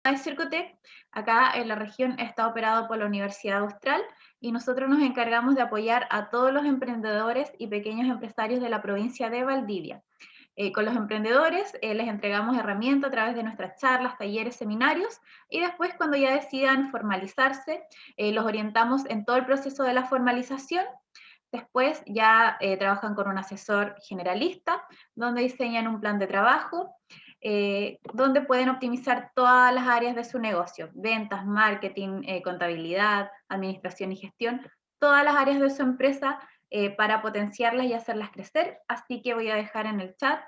de Circotec, acá en la región está operado por la Universidad Austral y nosotros nos encargamos de apoyar a todos los emprendedores y pequeños empresarios de la provincia de Valdivia. Con los emprendedores les entregamos herramientas a través de nuestras charlas, talleres, seminarios y después cuando ya decidan formalizarse, los orientamos en todo el proceso de la formalización. Después ya trabajan con un asesor generalista, donde diseñan un plan de trabajo, donde pueden optimizar todas las áreas de su negocio, ventas, marketing, contabilidad, administración y gestión, todas las áreas de su empresa para potenciarlas y hacerlas crecer. Así que voy a dejar en el chat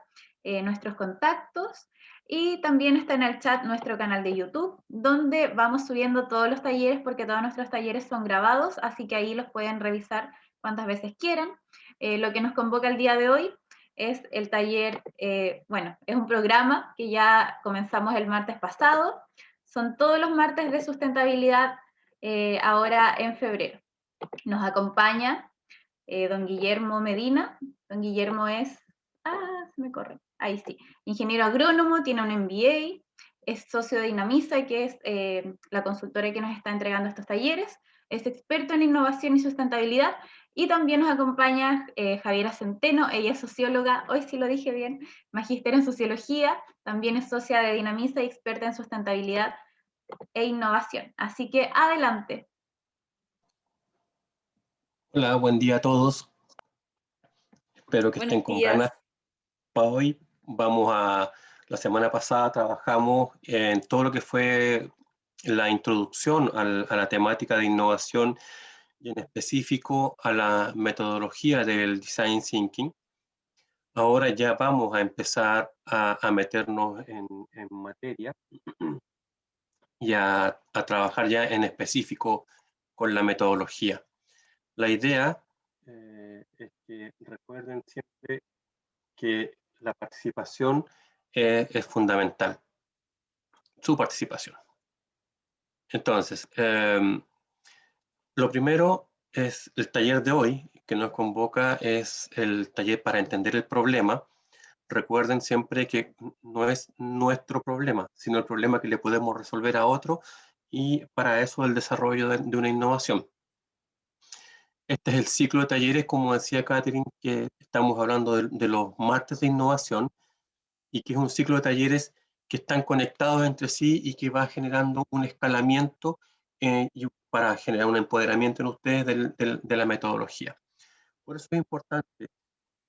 nuestros contactos y también está en el chat nuestro canal de YouTube, donde vamos subiendo todos los talleres porque todos nuestros talleres son grabados, así que ahí los pueden revisar cuantas veces quieran. Lo que nos convoca el día de hoy es el taller, bueno, es un programa que ya comenzamos el martes pasado, son todos los martes de sustentabilidad ahora en febrero. Nos acompaña don Guillermo Medina, don Guillermo es, se me corre, ahí sí, ingeniero agrónomo, tiene un MBA, es socio de Dinamiza, que es la consultora que nos está entregando estos talleres, es experto en innovación y sustentabilidad, y también nos acompaña Javiera Centeno, ella es socióloga, hoy sí lo dije bien, magíster en sociología, también es socia de Dinamiza y experta en sustentabilidad e innovación. Así que adelante. Hola, buen día a todos. Espero que Buenos estén con días. ganas para hoy. La semana pasada trabajamos en todo lo que fue la introducción a la temática de innovación y en específico a la metodología del design thinking. Ahora ya vamos a empezar a meternos en materia y a trabajar ya en específico con la metodología. La idea es que recuerden siempre que la participación es fundamental, su participación. Entonces, lo primero es el taller de hoy, que nos convoca, es el taller para entender el problema. Recuerden siempre que no es nuestro problema, sino el problema que le podemos resolver a otro, y para eso el desarrollo de una innovación. Este es el ciclo de talleres, como decía Catherine, que estamos hablando de los martes de innovación, y que es un ciclo de talleres que están conectados entre sí y que va generando un escalamiento y para generar un empoderamiento en ustedes de la metodología. Por eso es importante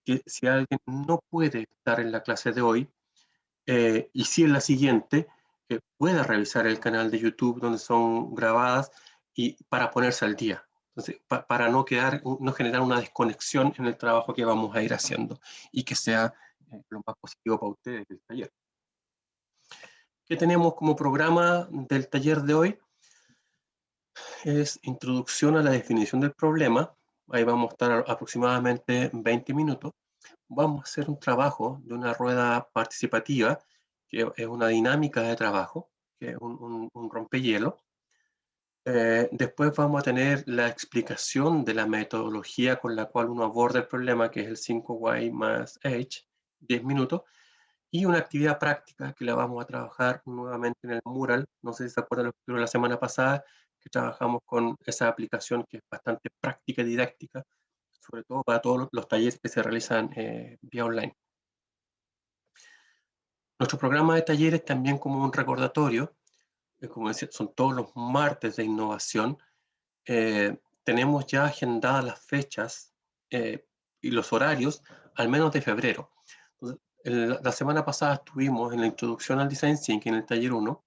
que si alguien no puede estar en la clase de hoy, y si en la siguiente, pueda revisar el canal de YouTube donde son grabadas y para ponerse al día. Entonces, para no generar una desconexión en el trabajo que vamos a ir haciendo y que sea lo más positivo para ustedes del taller. ¿Qué tenemos como programa del taller de hoy? Es introducción a la definición del problema. Ahí vamos a estar aproximadamente 20 minutos. Vamos a hacer un trabajo de una rueda participativa, que es una dinámica de trabajo, que es un rompehielo. Después vamos a tener la explicación de la metodología con la cual uno aborda el problema, que es el 5Y más H, 10 minutos, y una actividad práctica que la vamos a trabajar nuevamente en el mural. No sé si se acuerdan lo que tuvimos la semana pasada, que trabajamos con esa aplicación que es bastante práctica y didáctica, sobre todo para todos los talleres que se realizan vía online. Nuestro programa de talleres también como un recordatorio, como decía, son todos los martes de innovación. Tenemos ya agendadas las fechas y los horarios, al menos de febrero. Entonces, la semana pasada estuvimos en la introducción al Design Thinking en el taller 1.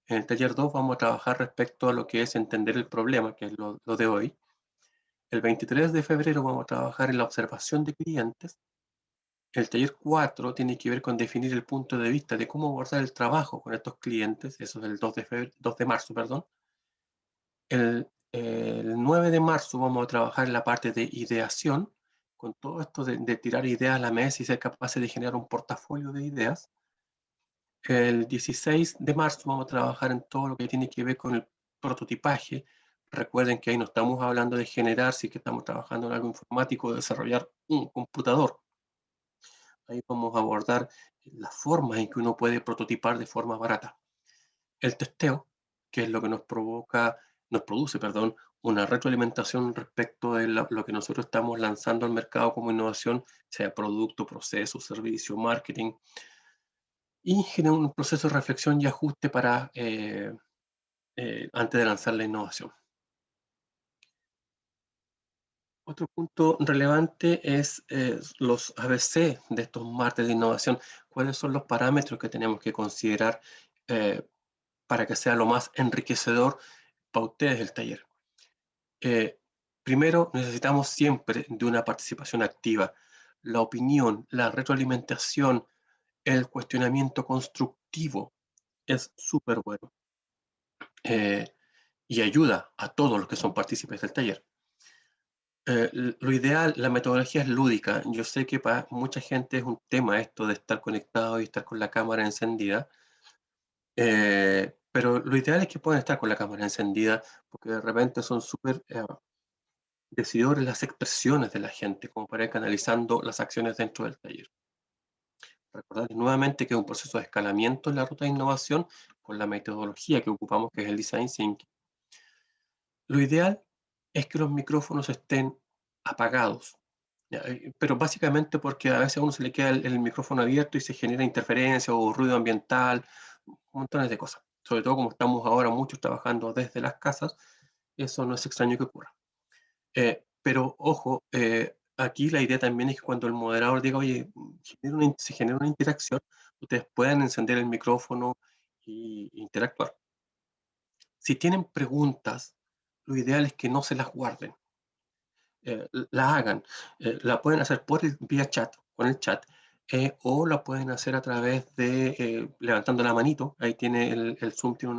En el taller 2 vamos a trabajar respecto a lo que es entender el problema, que es lo de hoy. El 23 de febrero vamos a trabajar en la observación de clientes. El taller 4 tiene que ver con definir el punto de vista de cómo abordar el trabajo con estos clientes. Eso es el 2 de marzo, perdón. El 9 de marzo vamos a trabajar en la parte de ideación, con todo esto de tirar ideas a la mesa y ser capaces de generar un portafolio de ideas. El 16 de marzo vamos a trabajar en todo lo que tiene que ver con el prototipaje. Recuerden que ahí no estamos hablando de generar, sí que estamos trabajando en algo informático, de desarrollar un computador. Ahí vamos a abordar las formas en que uno puede prototipar de forma barata. el testeo, que es lo que nos produce, perdón, una retroalimentación respecto de lo que nosotros estamos lanzando al mercado como innovación, sea producto, proceso, servicio, marketing, y genera un proceso de reflexión y ajuste para antes de lanzar la innovación. Otro punto relevante es los ABC de estos martes de innovación. ¿Cuáles son los parámetros que tenemos que considerar eh, para que sea lo más enriquecedor para ustedes el taller? Primero, necesitamos siempre de una participación activa. La opinión, la retroalimentación, el cuestionamiento constructivo es súper bueno y ayuda a todos los que son partícipes del taller. Lo ideal, la metodología es lúdica. Yo sé que para mucha gente es un tema esto de estar conectado y estar con la cámara encendida, pero lo ideal es que puedan estar con la cámara encendida porque de repente son súper decidores las expresiones de la gente, como para ir canalizando las acciones dentro del taller. Recordar nuevamente que es un proceso de escalamiento en la ruta de innovación con la metodología que ocupamos, que es el Design Thinking. Lo ideal es que los micrófonos estén apagados, ¿ya? Pero básicamente porque a veces a uno se le queda el micrófono abierto y se genera interferencia o ruido ambiental, montones de cosas. Sobre todo como estamos ahora muchos trabajando desde las casas, eso no es extraño que ocurra. Pero ojo, aquí la idea también es que cuando el moderador diga, oye, se genera una interacción, ustedes puedan encender el micrófono e interactuar. Si tienen preguntas, lo ideal es que no se las guarden, la hagan. La pueden hacer vía chat, con el chat, o la pueden hacer a través de levantando la manito. Ahí tiene el Zoom, tiene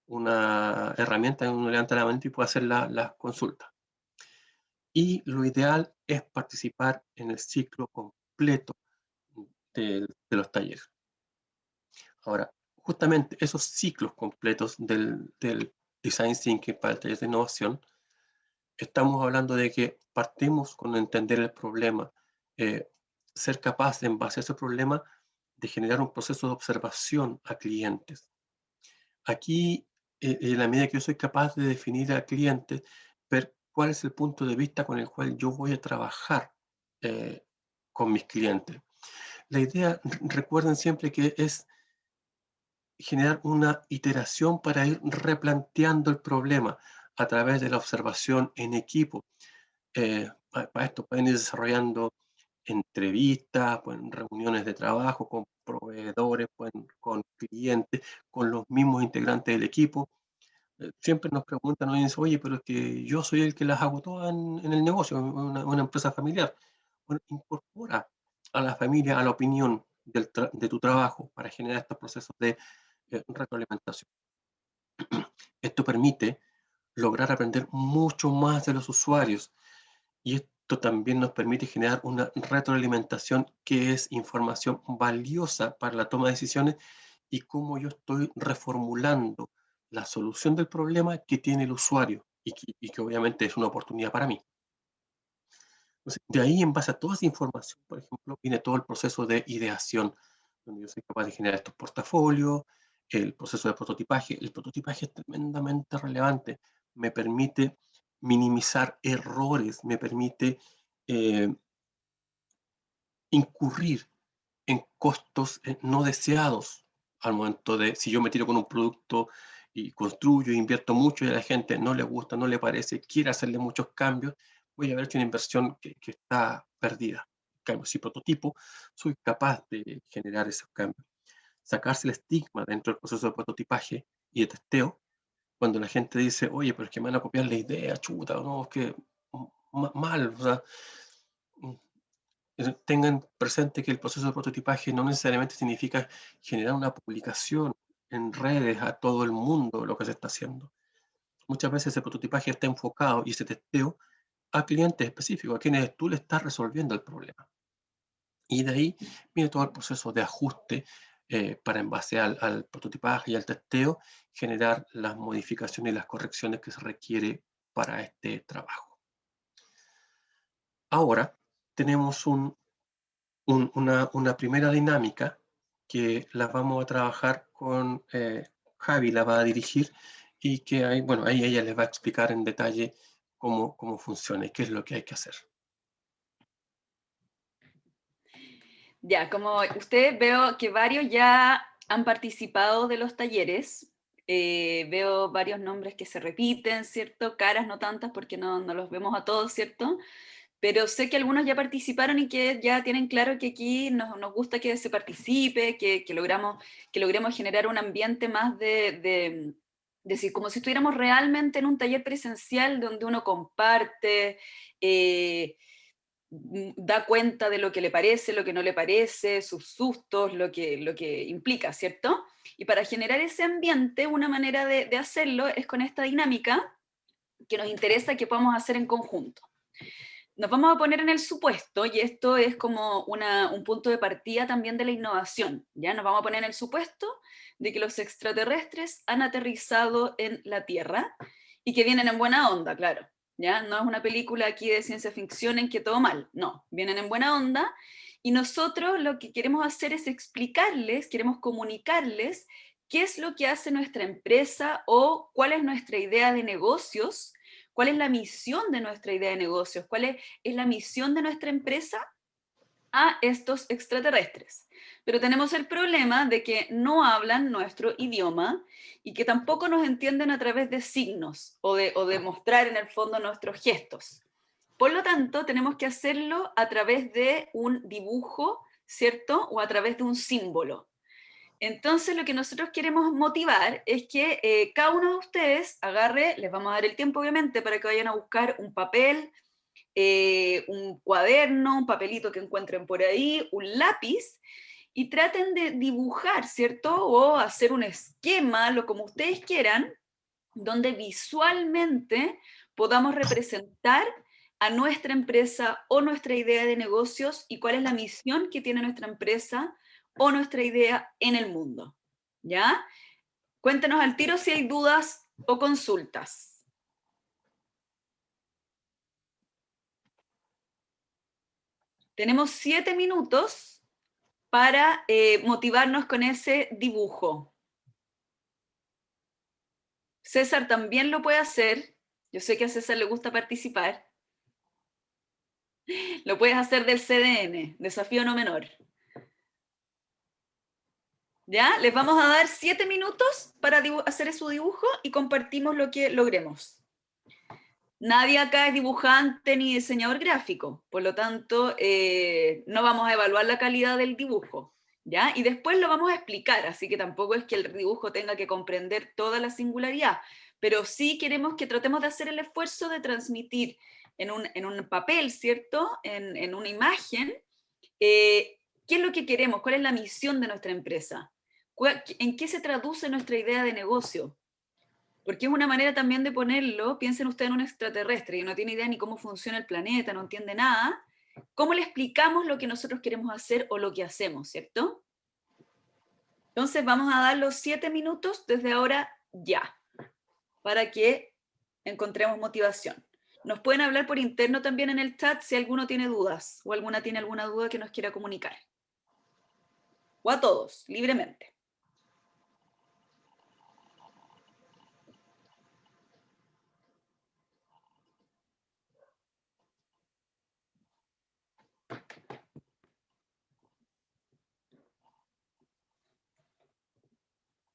una herramienta donde uno levanta la manito y puede hacer las consultas. Y lo ideal es participar en el ciclo completo de los talleres. Ahora, justamente esos ciclos completos del Design Thinking para el taller de innovación, estamos hablando de que partimos con entender el problema, eh, ser capaz, en base a ese problema, de generar un proceso de observación a clientes. Aquí, en la medida que yo soy capaz de definir a clientes, ver cuál es el punto de vista con el cual yo voy a trabajar eh, con mis clientes. La idea, recuerden siempre que es generar una iteración para ir replanteando el problema a través de la observación en equipo. Para esto pueden ir desarrollando entrevistas, pueden reuniones de trabajo con proveedores, con clientes, con los mismos integrantes del equipo. Siempre nos preguntan, nos dicen, oye, pero es que yo soy el que las hago todas en el negocio, en una empresa familiar. Bueno, incorpora a la familia a la opinión de tu trabajo para generar estos procesos de retroalimentación. Esto permite lograr aprender mucho más de los usuarios y esto también nos permite generar una retroalimentación que es información valiosa para la toma de decisiones y cómo yo estoy reformulando la solución del problema que tiene el usuario y que obviamente es una oportunidad para mí. Entonces, de ahí, en base a toda esa información, por ejemplo, viene todo el proceso de ideación, donde yo soy capaz de generar estos portafolios, el proceso de prototipaje. El prototipaje es tremendamente relevante, me permite minimizar errores, me permite eh, incurrir en costos no deseados al momento de, si yo me tiro con un producto y construyo, invierto mucho y a la gente no le gusta, no le parece, quiere hacerle muchos cambios, voy a ver que una inversión que está perdida. En cambio, si prototipo, soy capaz de generar esos cambios. Sacarse el estigma dentro del proceso de prototipaje y de testeo, cuando la gente dice, oye, pero es que me van a copiar la idea, chuta, no, es que mal, o sea, tengan presente que el proceso de prototipaje no necesariamente significa generar una publicación en redes a todo el mundo lo que se está haciendo. Muchas veces ese prototipaje está enfocado y ese testeo a clientes específicos, a quienes tú le estás resolviendo el problema. Y de ahí viene todo el proceso de ajuste para en base al prototipaje y al testeo generar las modificaciones y las correcciones que se requiere para este trabajo. Ahora tenemos una primera dinámica que la vamos a trabajar con Javi la va a dirigir y que ahí, bueno, ahí ella les va a explicar en detalle cómo funciona y qué es lo que hay que hacer. Ya, como ustedes veo que varios ya han participado de los talleres. Veo varios nombres que se repiten, ¿cierto? Caras no tantas porque no los vemos a todos, ¿cierto? Pero sé que algunos ya participaron y que ya tienen claro que aquí nos gusta que se participe, que logremos generar un ambiente más de decir, como si estuviéramos realmente en un taller presencial donde uno comparte, da cuenta de lo que le parece, lo que no le parece, sus sustos, lo que implica, ¿cierto? Y para generar ese ambiente, una manera de hacerlo es con esta dinámica que nos interesa que podamos hacer en conjunto. Nos vamos a poner en el supuesto, y esto es como un punto de partida también de la innovación, ¿ya? Nos vamos a poner en el supuesto de que los extraterrestres han aterrizado en la Tierra y que vienen en buena onda, claro, ¿ya? No es una película aquí de ciencia ficción en que todo mal, no, vienen en buena onda, y nosotros lo que queremos hacer es explicarles, queremos comunicarles qué es lo que hace nuestra empresa o cuál es nuestra idea de negocios, cuál es la misión de nuestra idea de negocios, cuál es la misión de nuestra empresa a estos extraterrestres. Pero tenemos el problema de que no hablan nuestro idioma y que tampoco nos entienden a través de signos o de mostrar en el fondo nuestros gestos. Por lo tanto, tenemos que hacerlo a través de un dibujo, ¿cierto? O a través de un símbolo. Entonces, lo que nosotros queremos motivar es que cada uno de ustedes agarre, les vamos a dar el tiempo obviamente para que vayan a buscar un papel, un cuaderno, un papelito que encuentren por ahí, un lápiz, y traten de dibujar, ¿cierto? O hacer un esquema, lo como ustedes quieran, donde visualmente podamos representar a nuestra empresa o nuestra idea de negocios y cuál es la misión que tiene nuestra empresa o nuestra idea en el mundo. ¿Ya? Cuéntenos al tiro si hay dudas o consultas. Tenemos 7 minutos para motivarnos con ese dibujo. César también lo puede hacer. Yo sé que a César le gusta participar. Lo puedes hacer del CDN, Desafío No Menor. ¿Ya? Les vamos a dar 7 minutos para hacer su dibujo y compartimos lo que logremos. Nadie acá es dibujante ni diseñador gráfico, por lo tanto, no vamos a evaluar la calidad del dibujo, ¿ya? Y después lo vamos a explicar, así que tampoco es que el dibujo tenga que comprender toda la singularidad, pero sí queremos que tratemos de hacer el esfuerzo de transmitir en un papel, ¿cierto? En una imagen, qué es lo que queremos, cuál es la misión de nuestra empresa, en qué se traduce nuestra idea de negocio. Porque es una manera también de ponerlo, piensen ustedes en un extraterrestre que no tiene idea ni cómo funciona el planeta, no entiende nada, ¿cómo le explicamos lo que nosotros queremos hacer o lo que hacemos, cierto? Entonces vamos a dar los 7 minutos desde ahora ya, para que encontremos motivación. Nos pueden hablar por interno también en el chat si alguno tiene dudas o alguna tiene alguna duda que nos quiera comunicar. O a todos, libremente.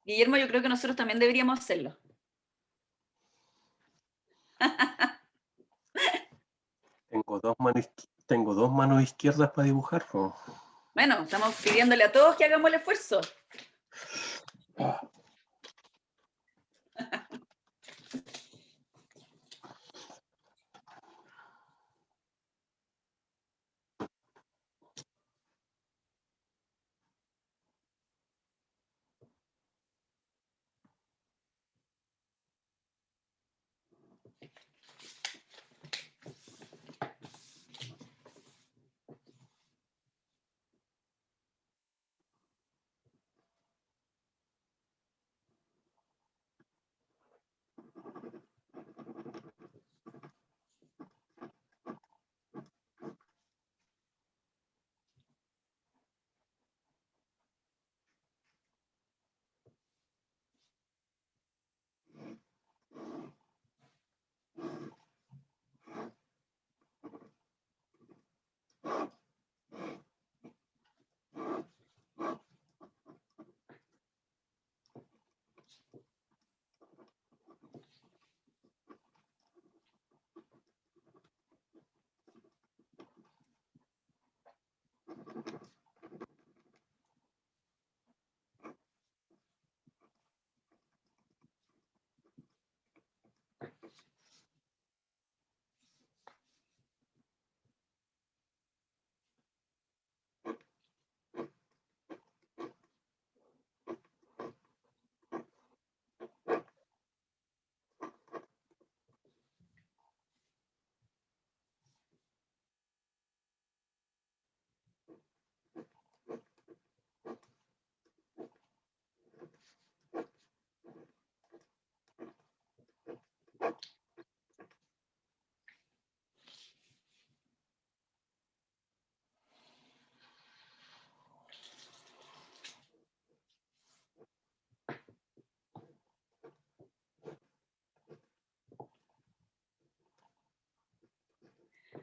Guillermo, yo creo que nosotros también deberíamos hacerlo. Tengo dos manos izquierdas para dibujar, ¿no? Bueno, estamos pidiéndole a todos que hagamos el esfuerzo.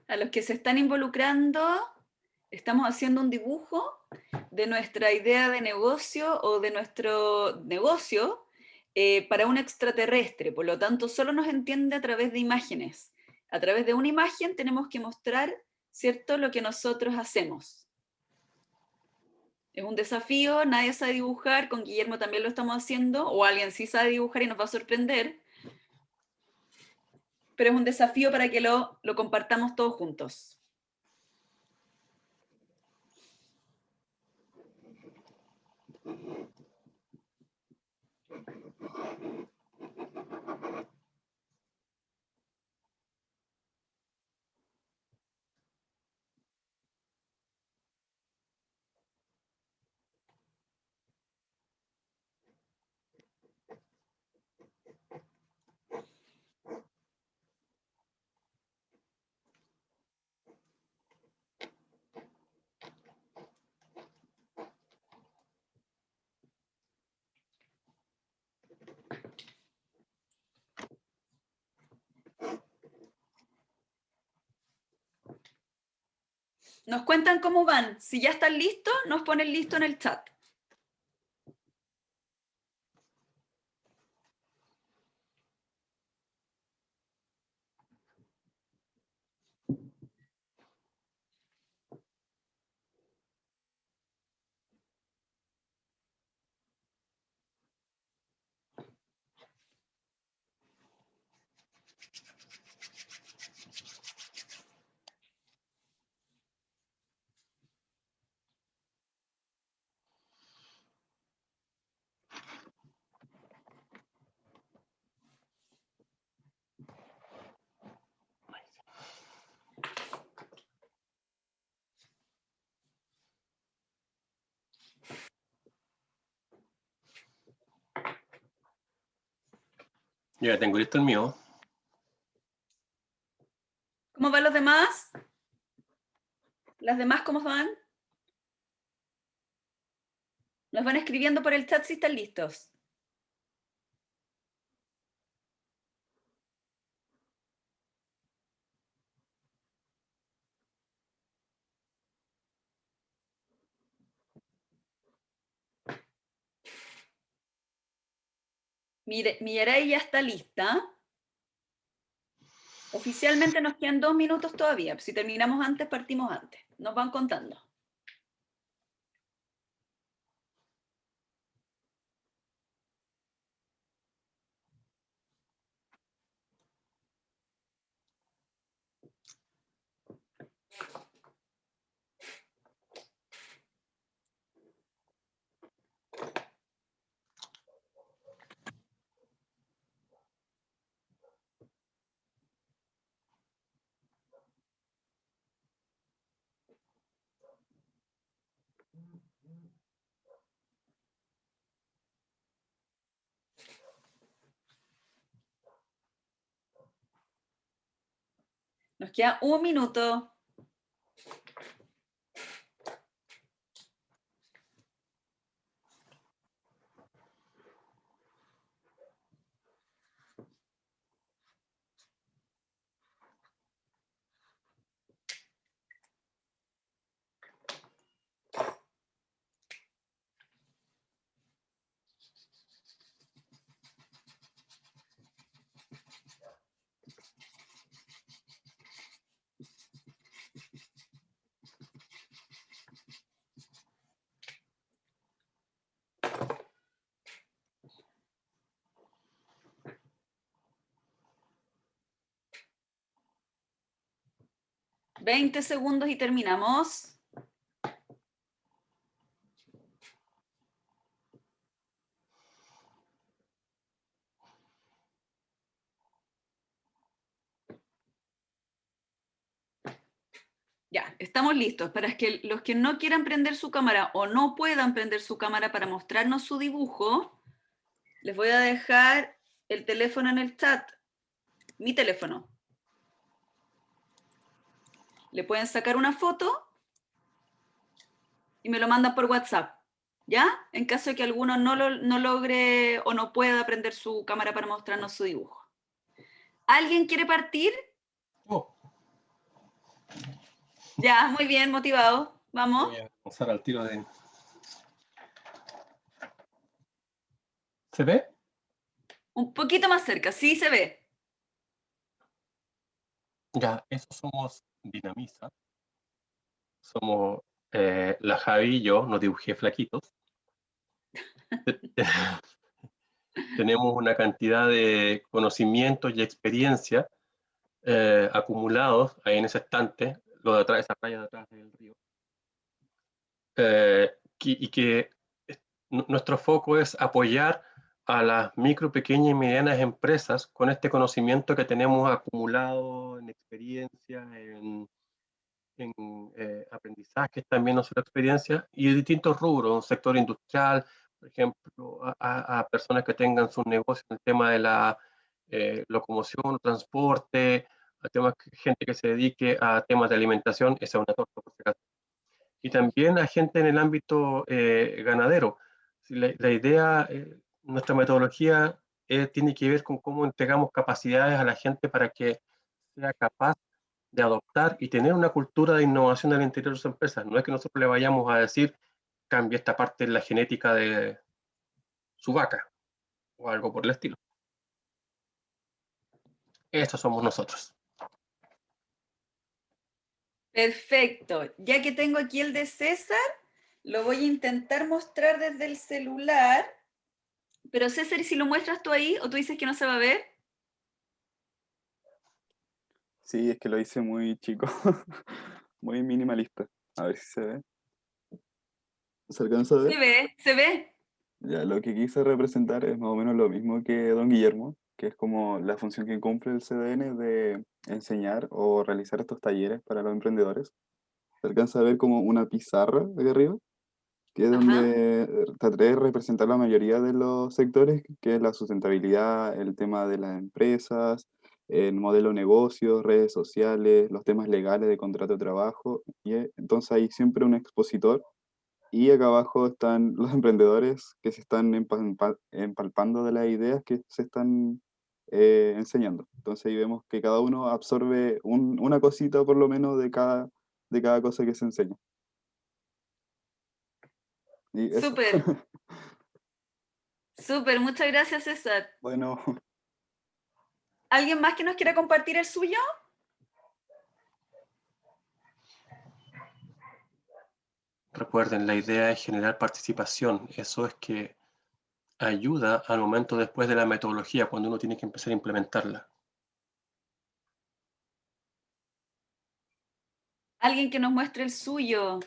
A los que se están involucrando, estamos haciendo un dibujo de nuestra idea de negocio o de nuestro negocio para un extraterrestre. Por lo tanto, solo nos entiende a través de imágenes. A través de una imagen tenemos que mostrar, ¿cierto?, lo que nosotros hacemos. Es un desafío, nadie sabe dibujar, con Guillermo también lo estamos haciendo, o alguien sí sabe dibujar y nos va a sorprender, pero es un desafío para que lo compartamos todos juntos. Nos cuentan cómo van. Si ya están listos, nos ponen listo en el chat. Ya tengo listo el mío. ¿Cómo van los demás? ¿Las demás cómo van? Nos van escribiendo por el chat si están listos. Mireia ya está lista. Oficialmente nos quedan 2 minutos todavía. Si terminamos antes, partimos antes. Nos van contando. Nos queda 1 minuto. 20 segundos y terminamos. Ya, estamos listos. Para que los que no quieran prender su cámara o no puedan prender su cámara para mostrarnos su dibujo, les voy a dejar el teléfono en el chat. Mi teléfono. Le pueden sacar una foto y me lo mandan por WhatsApp. ¿Ya? En caso de que alguno no logre o no pueda prender su cámara para mostrarnos su dibujo. ¿Alguien quiere partir? Oh, Ya, muy bien, motivado. Vamos. voy a pasar al tiro de... ¿Se ve? Un poquito más cerca, sí se ve. Ya, eso somos Dinamisa. Somos la Javi y yo, nos dibujé flaquitos. Tenemos una cantidad de conocimientos y experiencia acumulados ahí en ese estante, lo de atrás, esa playa de atrás del río. Y que nuestro foco es apoyar a las micro, pequeñas y medianas empresas con este conocimiento que tenemos acumulado en experiencia, en aprendizaje, también nuestra experiencia, y de distintos rubros, un sector industrial, por ejemplo, a personas que tengan sus negocios en el tema de la locomoción, transporte, a temas, gente que se dedique a temas de alimentación, esa es una torta por si acaso, y también a gente en el ámbito ganadero. La idea, nuestra metodología tiene que ver con cómo entregamos capacidades a la gente para que sea capaz de adoptar y tener una cultura de innovación al interior de sus empresas. No es que nosotros le vayamos a decir, cambie esta parte de la genética de su vaca o algo por el estilo. Estos somos nosotros. Perfecto. Ya que tengo aquí el de César, lo voy a intentar mostrar desde el celular. Pero César, ¿y si lo muestras tú ahí o tú dices que no se va a ver? Sí, es que lo hice muy chico, muy minimalista. A ver si se ve. ¿Se alcanza a ver? Se ve, se ve. Ya, lo que quise representar es más o menos lo mismo que Don Guillermo, que es como la función que cumple el CDN de enseñar o realizar estos talleres para los emprendedores. Se alcanza a ver como una pizarra de arriba, que es Ajá. donde traté de representar la mayoría de los sectores, que es la sustentabilidad, el tema de las empresas, el modelo de negocio, redes sociales, los temas legales de contrato de trabajo. Y entonces hay siempre un expositor y acá abajo están los emprendedores que se están empalpando de las ideas que se están enseñando. Entonces ahí vemos que cada uno absorbe una cosita por lo menos de cada cosa que se enseña. Y eso. Súper, súper. Muchas gracias, César. Bueno, ¿Alguien más que nos quiera compartir el suyo? Recuerden, la idea es generar participación. Eso es que ayuda al momento después de la metodología, cuando uno tiene que empezar a implementarla. Alguien que nos muestre el suyo.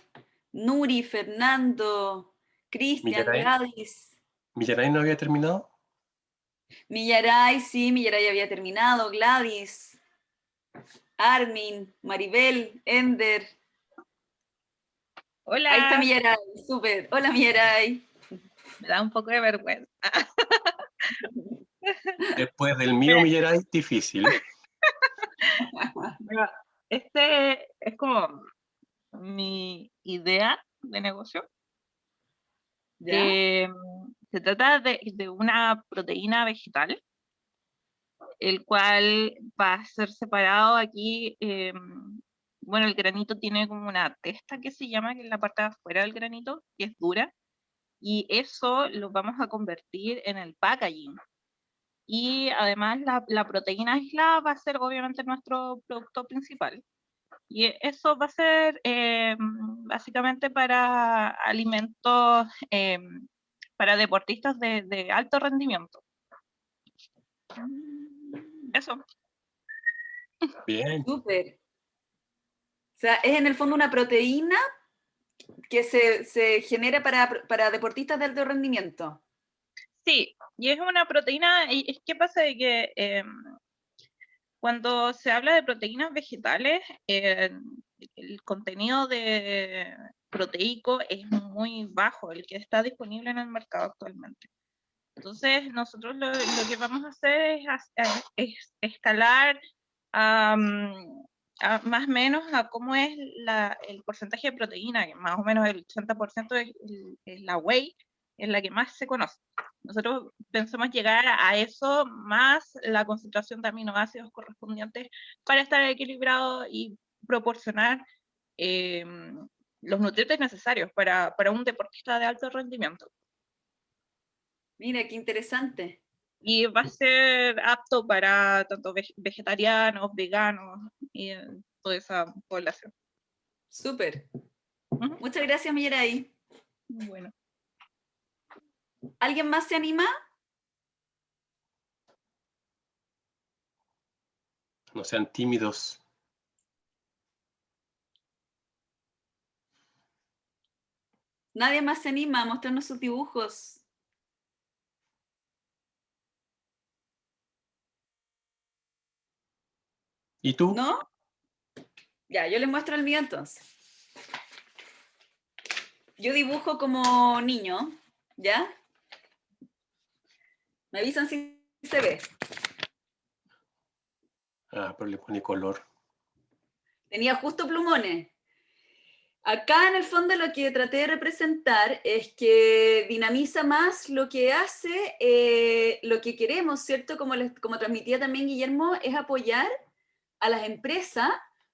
Nuri, Fernando, Cristian, ¿Millaray? Gladys. ¿Millaray no había terminado? Millaray, sí, Millaray había terminado. Gladys, Armin, Maribel, Ender. Ahí está Hola, Millaray, súper. Hola Millaray. me da un poco de vergüenza. Después del mío, Mira, Millaray, difícil. mira, este es como mi idea de negocio, ¿Ya? que se trata de una proteína vegetal, el cual va a ser separado aquí. Bueno, el granito tiene como una testa que se llama, que es la parte de afuera del granito, que es dura, y eso lo vamos a convertir en el packaging. Y además la proteína aislada va a ser obviamente nuestro producto principal. Y eso va a ser básicamente para alimentos, para deportistas de alto rendimiento. Eso. Bien. Súper. O sea, es en el fondo una proteína que se genera para deportistas de alto rendimiento. Sí, y es una proteína, y ¿qué pasa de que cuando se habla de proteínas vegetales, el contenido proteico es muy bajo, el que está disponible en el mercado actualmente. Entonces, nosotros lo que vamos a hacer es escalar más o menos a cómo es el porcentaje de proteína, que más o menos el 80% es la whey, es la que más se conoce. Nosotros pensamos llegar a eso más la concentración de aminoácidos correspondientes para estar equilibrado y proporcionar los nutrientes necesarios para un deportista de alto rendimiento. Mira, qué interesante. Y va a ser apto para tanto vegetarianos, veganos y toda esa población. Súper. Ujú. Muchas gracias, Mireia. Bueno. ¿Alguien más se anima? No sean tímidos. Nadie más se anima a mostrarnos sus dibujos. ¿Y tú? ¿No? Ya, yo les muestro el mío entonces. Yo dibujo como niño, ¿ya? Me avisan si se ve. Ah, pero le pone color. Tenía justo plumones. Acá en el fondo lo que traté de representar es que dinamiza más lo que hace, lo que queremos, ¿cierto? Como transmitía también Guillermo, es apoyar a las empresas,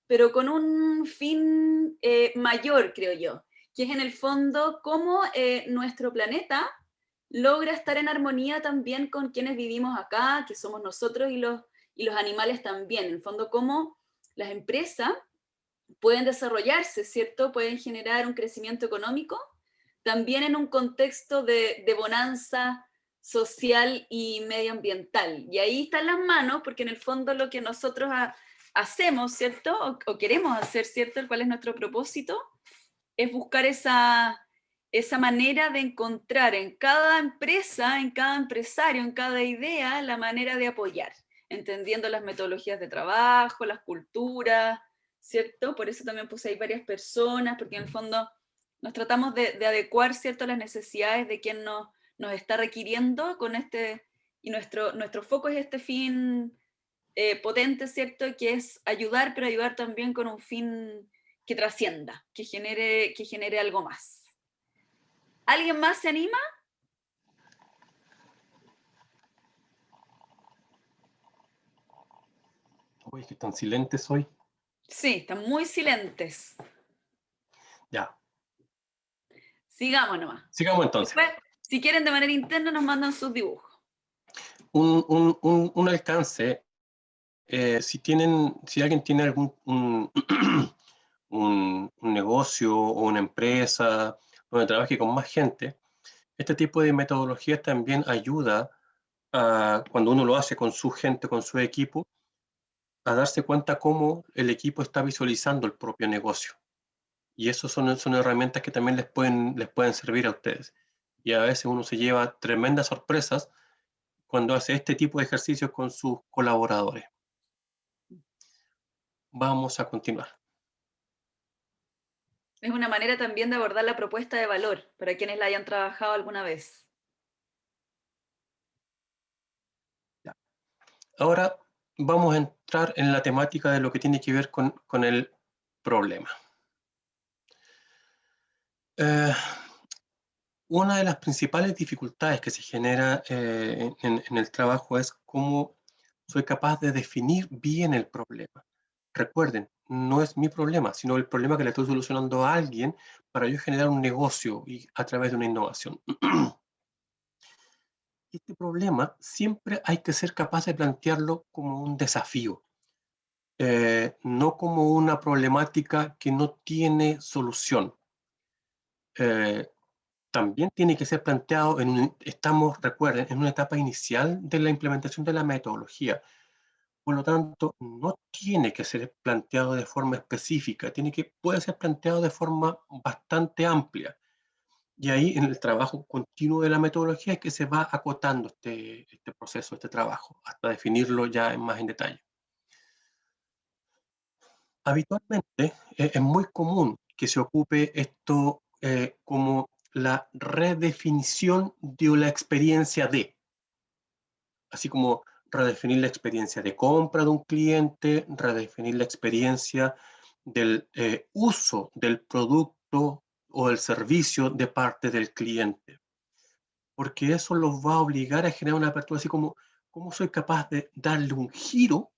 pero con un fin mayor, creo yo, que es en el fondo cómo nuestro planeta logra estar en armonía también con quienes vivimos acá, que somos nosotros y los animales también. En el fondo, cómo las empresas pueden desarrollarse, ¿cierto? Pueden generar un crecimiento económico, también en un contexto de bonanza social y medioambiental. Y ahí están las manos, porque en el fondo lo que nosotros hacemos, ¿cierto? O queremos hacer, ¿cierto? El cual es nuestro propósito, es buscar esa manera de encontrar en cada empresa, en cada empresario, en cada idea, la manera de apoyar, entendiendo las metodologías de trabajo, las culturas, ¿cierto? Por eso también puse ahí varias personas, porque en el fondo nos tratamos de adecuar, ¿cierto?, a las necesidades de quien nos está requiriendo con este, y nuestro foco es este fin potente, ¿cierto?, que es ayudar, pero ayudar también con un fin que trascienda, que genere algo más. ¿Alguien más se anima? Uy, que tan silentes hoy. Sí, están muy silentes. Ya. Sigamos nomás. Sigamos entonces. Después, si quieren de manera interna, nos mandan sus dibujos. Un alcance, si alguien tiene algún un negocio o una empresa donde trabaje con más gente, este tipo de metodologías también ayuda a, cuando uno lo hace con su gente, con su equipo, a darse cuenta cómo el equipo está visualizando el propio negocio. Y eso son herramientas que también les pueden servir a ustedes. Y a veces uno se lleva tremendas sorpresas cuando hace este tipo de ejercicios con sus colaboradores. Vamos a continuar. Es una manera también de abordar la propuesta de valor para quienes la hayan trabajado alguna vez. Ahora vamos a entrar en la temática de lo que tiene que ver con el problema. Una de las principales dificultades que se genera en el trabajo es cómo soy capaz de definir bien el problema. Recuerden, no es mi problema, sino el problema que le estoy solucionando a alguien para yo generar un negocio y a través de una innovación. Este problema siempre hay que ser capaz de plantearlo como un desafío, no como una problemática que no tiene solución. También tiene que ser planteado recuerden, en una etapa inicial de la implementación de la metodología. Por lo tanto, no tiene que ser planteado de forma específica, puede ser planteado de forma bastante amplia. Y ahí en el trabajo continuo de la metodología es que se va acotando este proceso, este trabajo, hasta definirlo ya más en detalle. Habitualmente es muy común que se ocupe esto como la redefinición de la experiencia de, así como redefinir la experiencia de compra de un cliente, redefinir la experiencia del uso del producto o del servicio de parte del cliente. Porque eso los va a obligar a generar una apertura, así como, ¿cómo soy capaz de darle un giro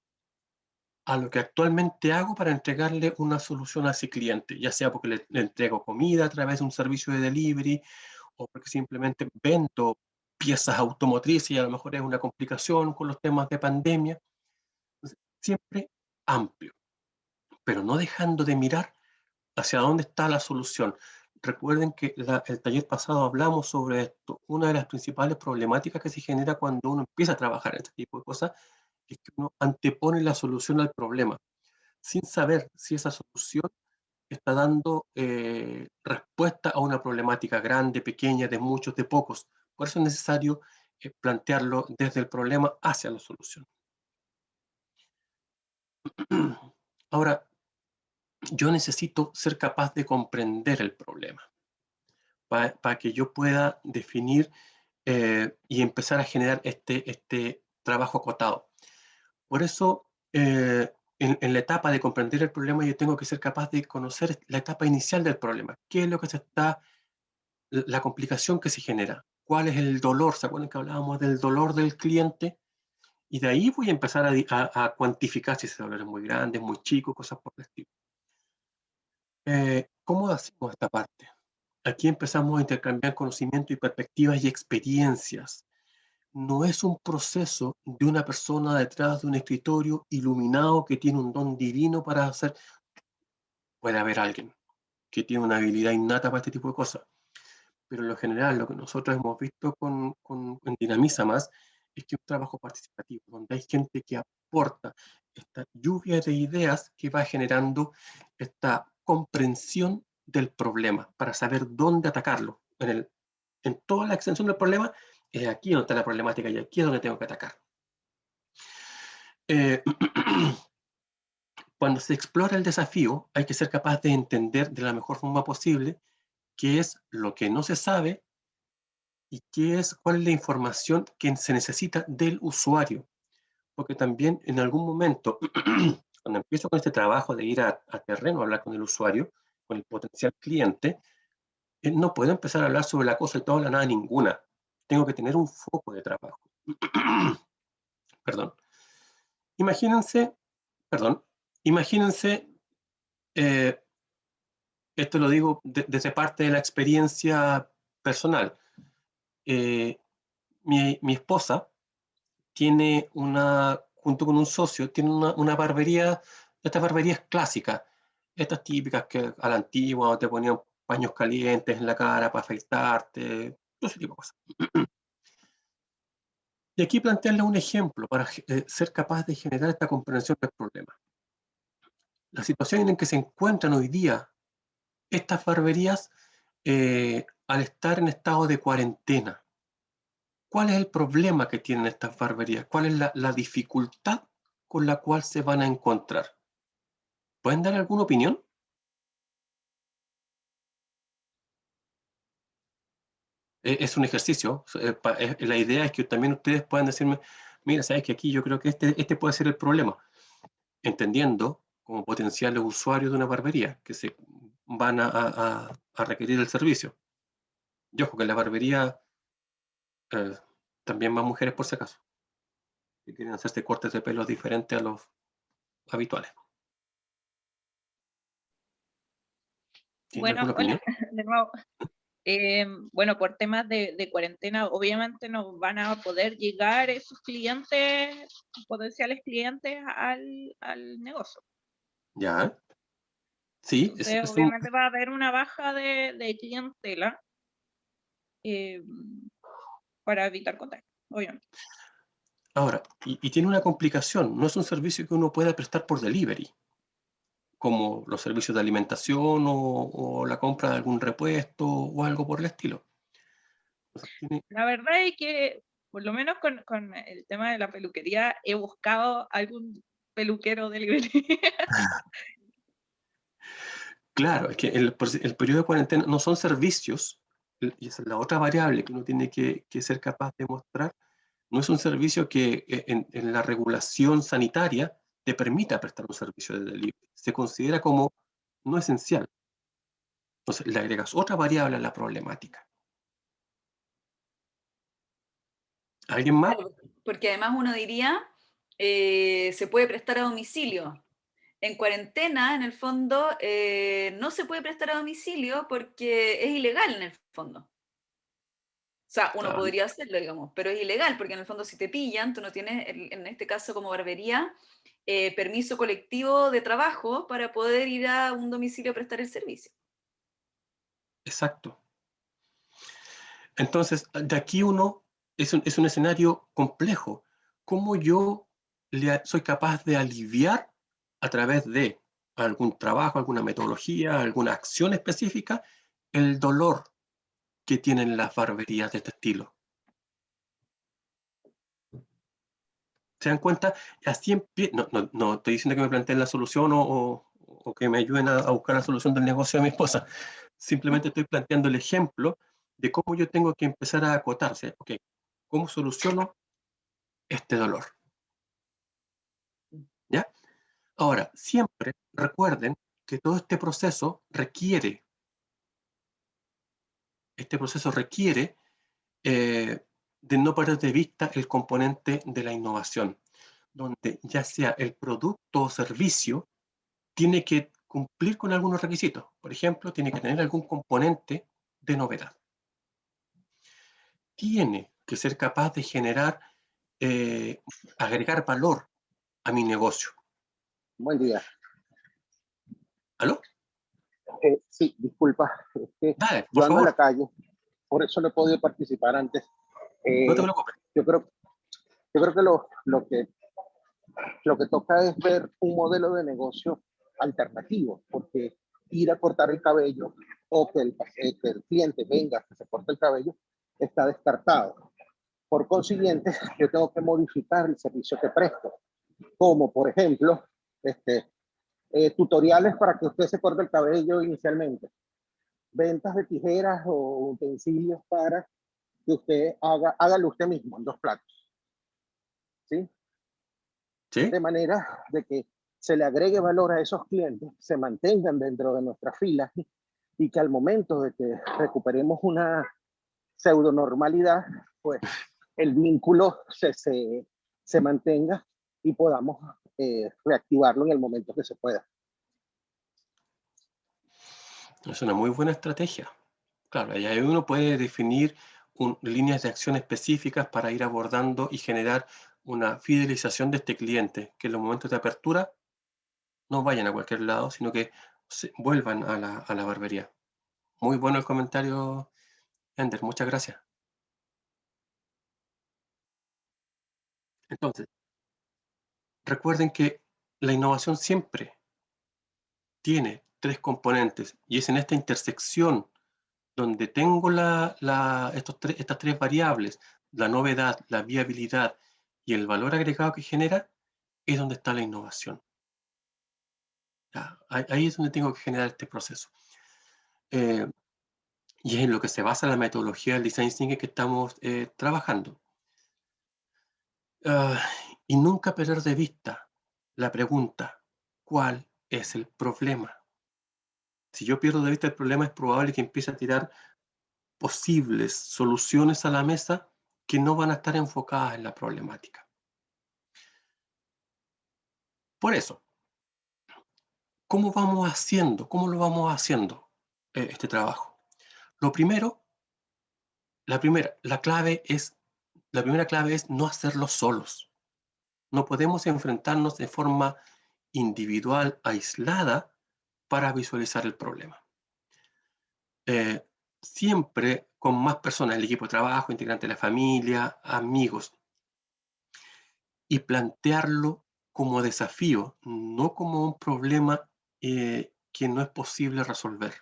a lo que actualmente hago para entregarle una solución a ese cliente? Ya sea porque le entrego comida a través de un servicio de delivery, o porque simplemente vendo piezas automotrices y a lo mejor es una complicación con los temas de pandemia. Entonces, siempre amplio, pero no dejando de mirar hacia dónde está la solución. Recuerden que el taller pasado hablamos sobre esto. Una de las principales problemáticas que se genera cuando uno empieza a trabajar en este tipo de cosas es que uno antepone la solución al problema, sin saber si esa solución está dando respuesta a una problemática grande, pequeña, de muchos, de pocos. Por eso es necesario plantearlo desde el problema hacia la solución. Ahora, yo necesito ser capaz de comprender el problema para que yo pueda definir y empezar a generar este trabajo acotado. Por eso, en la etapa de comprender el problema, yo tengo que ser capaz de conocer la etapa inicial del problema. ¿Qué es lo que la complicación que se genera? ¿Cuál es el dolor? ¿Se acuerdan que hablábamos del dolor del cliente? Y de ahí voy a empezar a cuantificar si ese dolor es muy grande, es muy chico, cosas por el estilo. ¿Cómo hacemos esta parte? Aquí empezamos a intercambiar conocimiento y perspectivas y experiencias. No es un proceso de una persona detrás de un escritorio iluminado que tiene un don divino para hacer. Puede haber alguien que tiene una habilidad innata para este tipo de cosas, pero en lo general lo que nosotros hemos visto en Dinamiza Más es que es un trabajo participativo, donde hay gente que aporta esta lluvia de ideas que va generando esta comprensión del problema para saber dónde atacarlo. En toda la extensión del problema, es aquí donde está la problemática y aquí es donde tengo que atacar. Cuando se explora el desafío, hay que ser capaz de entender de la mejor forma posible qué es lo que no se sabe y cuál es la información que se necesita del usuario. Porque también en algún momento, cuando empiezo con este trabajo de ir a terreno a hablar con el usuario, con el potencial cliente, no puedo empezar a hablar sobre la cosa y toda la nada ninguna. Tengo que tener un foco de trabajo. Perdón. Imagínense, esto lo digo desde parte de la experiencia personal. Mi esposa tiene junto con un socio, tiene una barbería, estas barberías clásicas, estas típicas que a la antigua te ponían paños calientes en la cara para afeitarte, todo ese tipo de cosas. Y aquí plantearle un ejemplo para ser capaz de generar esta comprensión del problema. La situación en que se encuentran hoy día estas barberías al estar en estado de cuarentena. ¿Cuál es el problema que tienen estas barberías? ¿Cuál es la dificultad con la cual se van a encontrar? ¿Pueden dar alguna opinión? Es un ejercicio. La idea es que también ustedes puedan decirme, mira, sabes que aquí yo creo que este puede ser el problema, entendiendo como potenciales usuarios de una barbería que se van a requerir el servicio. Y ojo que en la barbería también van mujeres por si acaso, que quieren hacerse cortes de pelo diferentes a los habituales. ¿Tienen Bueno, alguna opinión? hola, de nuevo. Bueno, por temas de cuarentena, obviamente no van a poder llegar esos clientes, potenciales clientes al negocio. Ya. Sí, Entonces, obviamente va a haber una baja de clientela para evitar contagio, obviamente. Ahora, y tiene una complicación, no es un servicio que uno pueda prestar por delivery, como los servicios de alimentación o la compra de algún repuesto o algo por el estilo. La verdad es que, por lo menos con el tema de la peluquería, he buscado algún peluquero delivery. Claro, es que el periodo de cuarentena no son servicios, y esa es la otra variable que uno tiene que ser capaz de mostrar. No es un servicio que en la regulación sanitaria te permita prestar un servicio de delivery. Se considera como no esencial. Entonces, le agregas otra variable a la problemática. ¿Alguien más? Claro, porque además uno diría, se puede prestar a domicilio. En cuarentena, en el fondo, no se puede prestar a domicilio porque es ilegal en el fondo. O sea, uno Claro, podría hacerlo, digamos, pero es ilegal porque en el fondo si te pillan, tú no tienes, en este caso como barbería, permiso colectivo de trabajo para poder ir a un domicilio a prestar el servicio. exacto. Entonces, de aquí uno es un escenario complejo. ¿Cómo yo soy capaz de aliviar a través de algún trabajo, alguna metodología, alguna acción específica, el dolor que tienen las barberías de este estilo? ¿Se dan cuenta? Así no estoy diciendo que me planteen la solución o que me ayuden a buscar la solución del negocio de mi esposa. Simplemente estoy planteando el ejemplo de cómo yo tengo que empezar a acotarse. Ok, ¿cómo soluciono este dolor? ¿Ya? Ahora, siempre recuerden que todo este proceso requiere de no perder de vista el componente de la innovación, donde ya sea el producto o servicio tiene que cumplir con algunos requisitos. Por ejemplo, tiene que tener algún componente de novedad. Tiene que ser capaz de generar, agregar valor a mi negocio. Buen día. ¿Aló? Sí, disculpa. Dale, Yo por ando en la favor, calle, por eso no he podido participar antes. no te preocupes. Yo creo que lo que toca es ver un modelo de negocio alternativo, porque ir a cortar el cabello o que el cliente venga que se corte el cabello está descartado. Por consiguiente, yo tengo que modificar el servicio que presto, como por ejemplo, tutoriales para que usted se corte el cabello inicialmente, ventas de tijeras o utensilios para que usted hágalo usted mismo en 2 platos, ¿sí? ¿Sí? De manera de que se le agregue valor a esos clientes, se mantengan dentro de nuestras filas y que al momento de que recuperemos una pseudo normalidad, pues el vínculo se mantenga y podamos reactivarlo en el momento que se pueda. Es una muy buena estrategia. Claro, y ahí uno puede definir líneas de acción específicas para ir abordando y generar una fidelización de este cliente, que en los momentos de apertura no vayan a cualquier lado, sino que vuelvan a la barbería. Muy bueno el comentario, Ender, muchas gracias. Entonces, recuerden que la innovación siempre tiene 3 componentes y es en esta intersección donde tengo estas 3 variables, la novedad, la viabilidad y el valor agregado que genera, es donde está la innovación. Ya, ahí es donde tengo que generar este proceso. Y es en lo que se basa la metodología del Design Thinking que estamos trabajando. Y nunca perder de vista la pregunta, ¿cuál es el problema? Si yo pierdo de vista el problema, es probable que empiece a tirar posibles soluciones a la mesa que no van a estar enfocadas en la problemática. Por eso, ¿cómo vamos haciendo? ¿Cómo lo vamos haciendo este trabajo? Lo primero, la primera clave es no hacerlo solos. No podemos enfrentarnos de forma individual, aislada, para visualizar el problema. Siempre con más personas, el equipo de trabajo, integrantes de la familia, amigos. y plantearlo como desafío, no como un problema que no es posible resolver.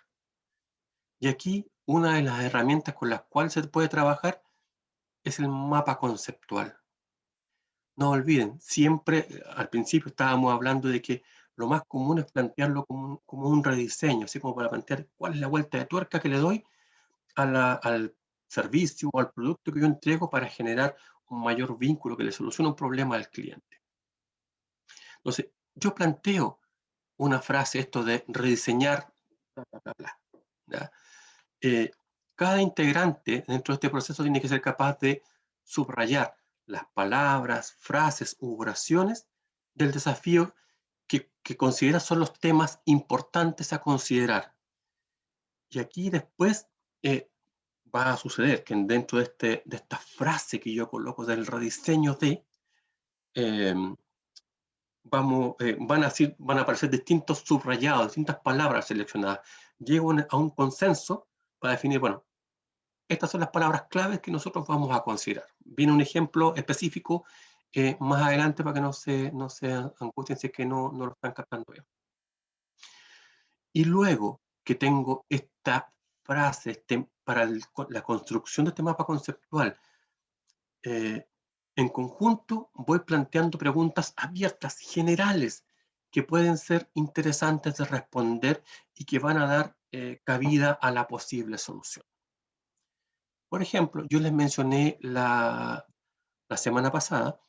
Y aquí una de las herramientas con las cuales se puede trabajar es el mapa conceptual. No olviden, siempre al principio estábamos hablando de que lo más común es plantearlo como un rediseño, así como para plantear cuál es la vuelta de tuerca que le doy al servicio o al producto que yo entrego para generar un mayor vínculo que le solucione un problema al cliente. Entonces, yo planteo una frase, esto de rediseñar, bla, bla, bla, bla, ¿ya? Cada integrante dentro de este proceso tiene que ser capaz de subrayar las palabras, frases u oraciones del desafío que considera son los temas importantes a considerar. Y aquí después va a suceder que dentro de esta frase que yo coloco del rediseño de, van a aparecer distintos subrayados, distintas palabras seleccionadas. Llego a un consenso para definir, bueno, estas son las palabras claves que nosotros vamos a considerar. Viene un ejemplo específico más adelante para que no se angustien si es que no lo están captando bien. Y luego que tengo esta frase para la construcción de este mapa conceptual, en conjunto voy planteando preguntas abiertas, generales, que pueden ser interesantes de responder y que van a dar cabida a la posible solución. Por ejemplo, yo les mencioné la semana pasada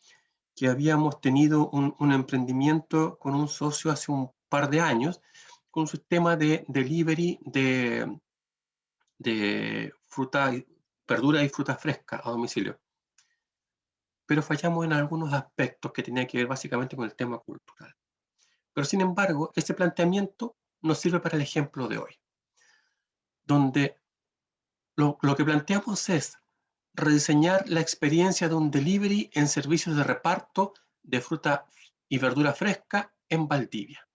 que habíamos tenido un emprendimiento con un socio hace un par de años con un sistema de delivery de fruta, verdura y fruta fresca a domicilio. Pero fallamos en algunos aspectos que tenían que ver básicamente con el tema cultural. Pero sin embargo, ese planteamiento nos sirve para el ejemplo de hoy, donde lo que planteamos es rediseñar la experiencia de un delivery en servicios de reparto de fruta y verdura fresca en Valdivia.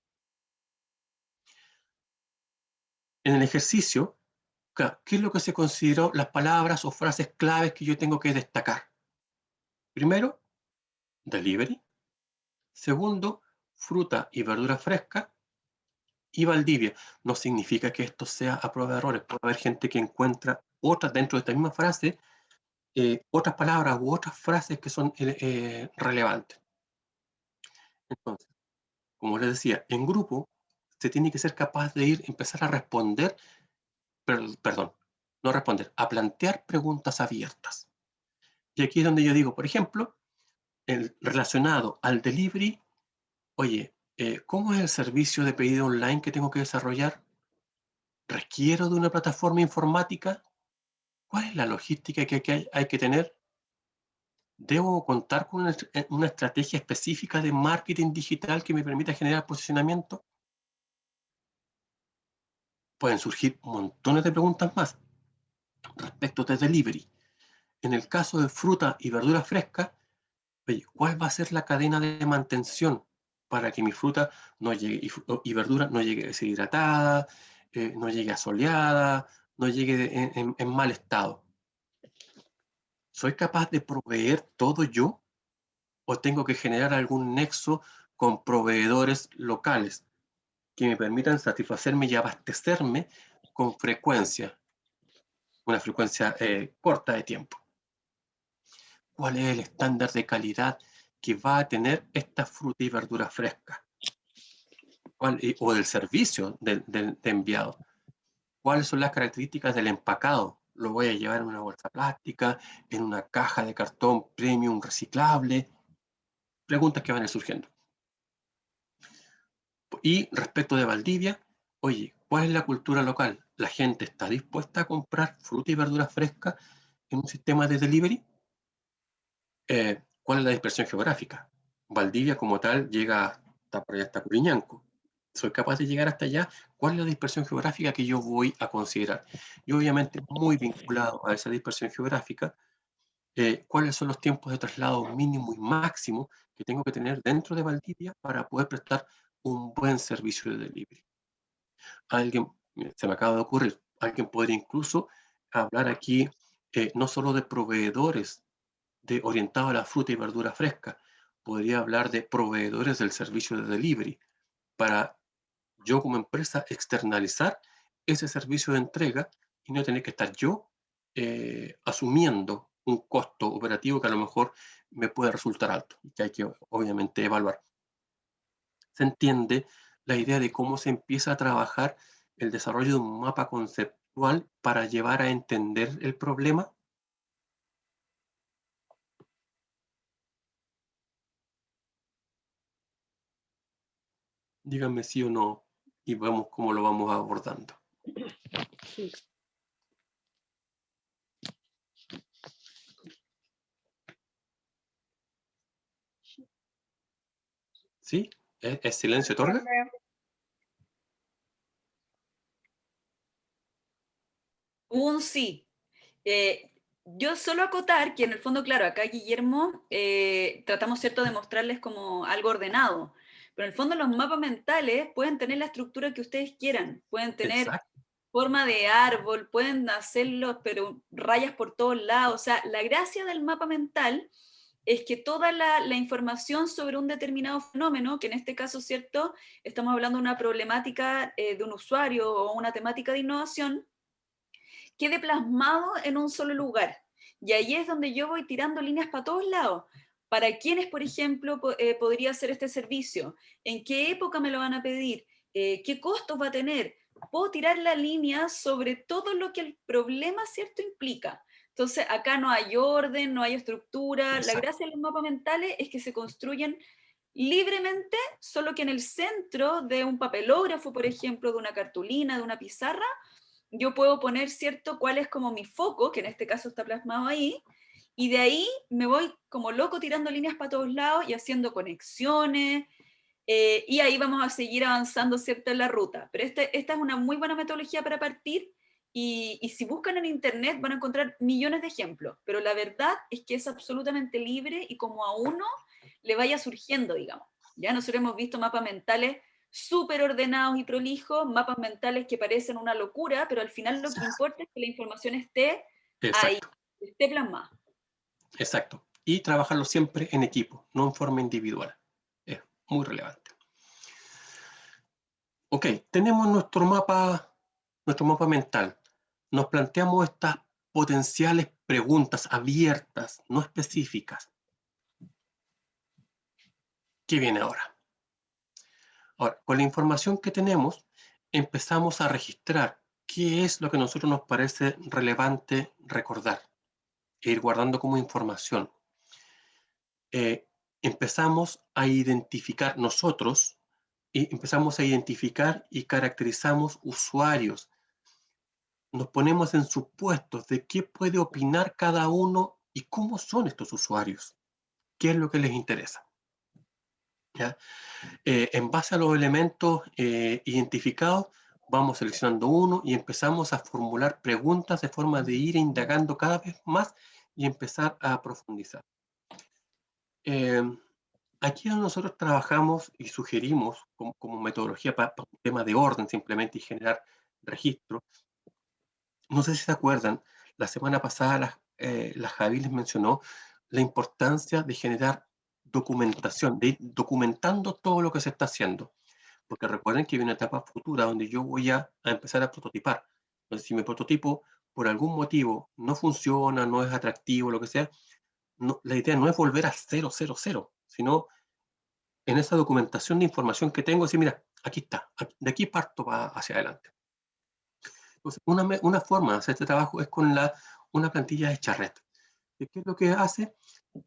En el ejercicio, ¿qué es lo que se consideró las palabras o frases claves que yo tengo que destacar? Primero, delivery. Segundo, fruta y verdura fresca. Y Valdivia. No significa que esto sea a prueba de errores. Puede haber gente que encuentra otras dentro de esta misma frase, otras palabras u otras frases que son relevantes. Entonces, como les decía, en grupo se tiene que ser capaz de empezar a responder, perdón, no responder, a plantear preguntas abiertas. Y aquí es donde yo digo, por ejemplo, relacionado al delivery, oye, ¿cómo es el servicio de pedido online que tengo que desarrollar? ¿Requiero de una plataforma informática? ¿Cuál es la logística que hay que tener? ¿Debo contar con una estrategia específica de marketing digital que me permita generar posicionamiento? Pueden surgir montones de preguntas más respecto de delivery. En el caso de fruta y verdura fresca, ¿cuál va a ser la cadena de mantención para que mi fruta no llegue y verdura no llegue deshidratada, no llegue asoleada, no llegue en mal estado? ¿Soy capaz de proveer todo yo o tengo que generar algún nexo con proveedores locales que me permitan satisfacerme y abastecerme con frecuencia, una frecuencia corta de tiempo? ¿Cuál es el estándar de calidad que va a tener esta fruta y verdura fresca? O del servicio de enviado. ¿Cuáles son las características del empacado? ¿Lo voy a llevar en una bolsa plástica, en una caja de cartón premium reciclable? Preguntas que van a ir surgiendo. Y respecto de Valdivia, oye, ¿cuál es la cultura local? ¿La gente está dispuesta a comprar fruta y verdura fresca en un sistema de delivery? ¿Cuál es la dispersión geográfica? Valdivia como tal llega hasta por allá, hasta Curiñanco. ¿Soy capaz de llegar hasta allá? ¿Cuál es la dispersión geográfica que yo voy a considerar? Y obviamente muy vinculado a esa dispersión geográfica, ¿cuáles son los tiempos de traslado mínimo y máximo que tengo que tener dentro de Valdivia para poder prestar un buen servicio de delivery? Se me acaba de ocurrir, alguien podría incluso hablar aquí no solo de proveedores orientados a la fruta y verdura fresca, podría hablar de proveedores del servicio de delivery, para yo como empresa externalizar ese servicio de entrega y no tener que estar yo asumiendo un costo operativo que a lo mejor me puede resultar alto y que hay que obviamente evaluar. ¿Se entiende la idea de cómo se empieza a trabajar el desarrollo de un mapa conceptual para llevar a entender el problema? Díganme sí o no y vemos cómo lo vamos abordando. Sí. ¿Sí? ¿Es silencio otorga? Un sí. Yo solo acotar que en el fondo, claro, acá Guillermo, tratamos, ¿cierto?, de mostrarles como algo ordenado, pero en el fondo los mapas mentales pueden tener la estructura que ustedes quieran, pueden tener Exacto. forma de árbol, pueden hacerlos, pero rayas por todos lados. O sea, la gracia del mapa mental es que toda la información sobre un determinado fenómeno, que en este caso, ¿cierto?, estamos hablando de una problemática de un usuario o una temática de innovación, quede plasmado en un solo lugar. Y ahí es donde yo voy tirando líneas para todos lados. ¿Para quiénes, por ejemplo, podría hacer este servicio? ¿En qué época me lo van a pedir? ¿Qué costos va a tener? Puedo tirar la línea sobre todo lo que el problema, ¿cierto?, implica. Entonces, acá no hay orden, no hay estructura. La Exacto. gracia de los mapas mentales es que se construyen libremente, solo que en el centro de un papelógrafo, por ejemplo, de una cartulina, de una pizarra, yo puedo poner, ¿cierto?, cuál es como mi foco, que en este caso está plasmado ahí, y de ahí me voy como loco tirando líneas para todos lados y haciendo conexiones, y ahí vamos a seguir avanzando, ¿cierto?, en la ruta. Pero esta es una muy buena metodología para partir, y si buscan en internet van a encontrar millones de ejemplos, pero la verdad es que es absolutamente libre y como a uno le vaya surgiendo, digamos. Ya nosotros hemos visto mapas mentales súper ordenados y prolijos, mapas mentales que parecen una locura, pero al final lo que importa es que la información esté ahí, Exacto. esté plasmada. Exacto. Y trabajarlo siempre en equipo, no en forma individual. Es muy relevante. Ok, tenemos nuestro mapa mental. Nos planteamos estas potenciales preguntas abiertas, no específicas. ¿Qué viene ahora? Ahora, con la información que tenemos, empezamos a registrar qué es lo que a nosotros nos parece relevante recordar e ir guardando como información. Empezamos a identificar nosotros, y empezamos a identificar y caracterizamos usuarios. Nos ponemos en supuestos de qué puede opinar cada uno y cómo son estos usuarios, qué es lo que les interesa. ¿Ya? En base a los elementos identificados, vamos seleccionando uno y empezamos a formular preguntas de forma de ir indagando cada vez más y empezar a profundizar. Aquí nosotros trabajamos y sugerimos como metodología para un tema de orden simplemente y generar registro. No sé si se acuerdan, la semana pasada la Javi les mencionó la importancia de generar documentación, de ir documentando todo lo que se está haciendo. Porque recuerden que hay una etapa futura donde yo voy a empezar a prototipar. Entonces, si mi prototipo por algún motivo no funciona, no es atractivo, lo que sea, la idea no es volver a 000, sino en esa documentación de información que tengo, decir, mira, aquí está, de aquí parto hacia adelante. Entonces, una forma de hacer este trabajo es con una plantilla de charret. ¿Qué es lo que hace?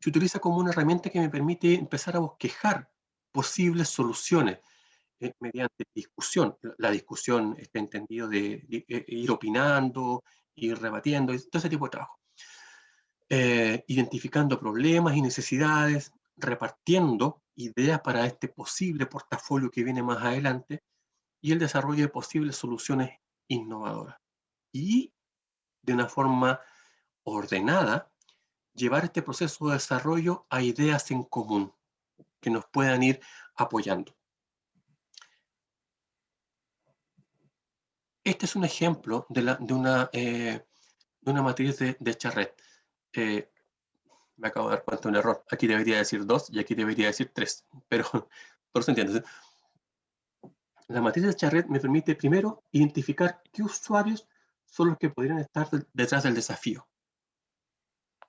Se utiliza como una herramienta que me permite empezar a bosquejar posibles soluciones mediante discusión. La discusión está entendido de ir opinando, ir rebatiendo, todo ese tipo de trabajo. Identificando problemas y necesidades, repartiendo ideas para este posible portafolio que viene más adelante y el desarrollo de posibles soluciones innovadoras. Y de una forma ordenada, llevar este proceso de desarrollo a ideas en común que nos puedan ir apoyando. Este es un ejemplo de una matriz de charret. Me acabo de dar cuenta de un error. Aquí debería decir 2 y aquí debería decir 3. Pero por eso entiendes. La matriz de Charret me permite primero identificar qué usuarios son los que podrían estar detrás del desafío.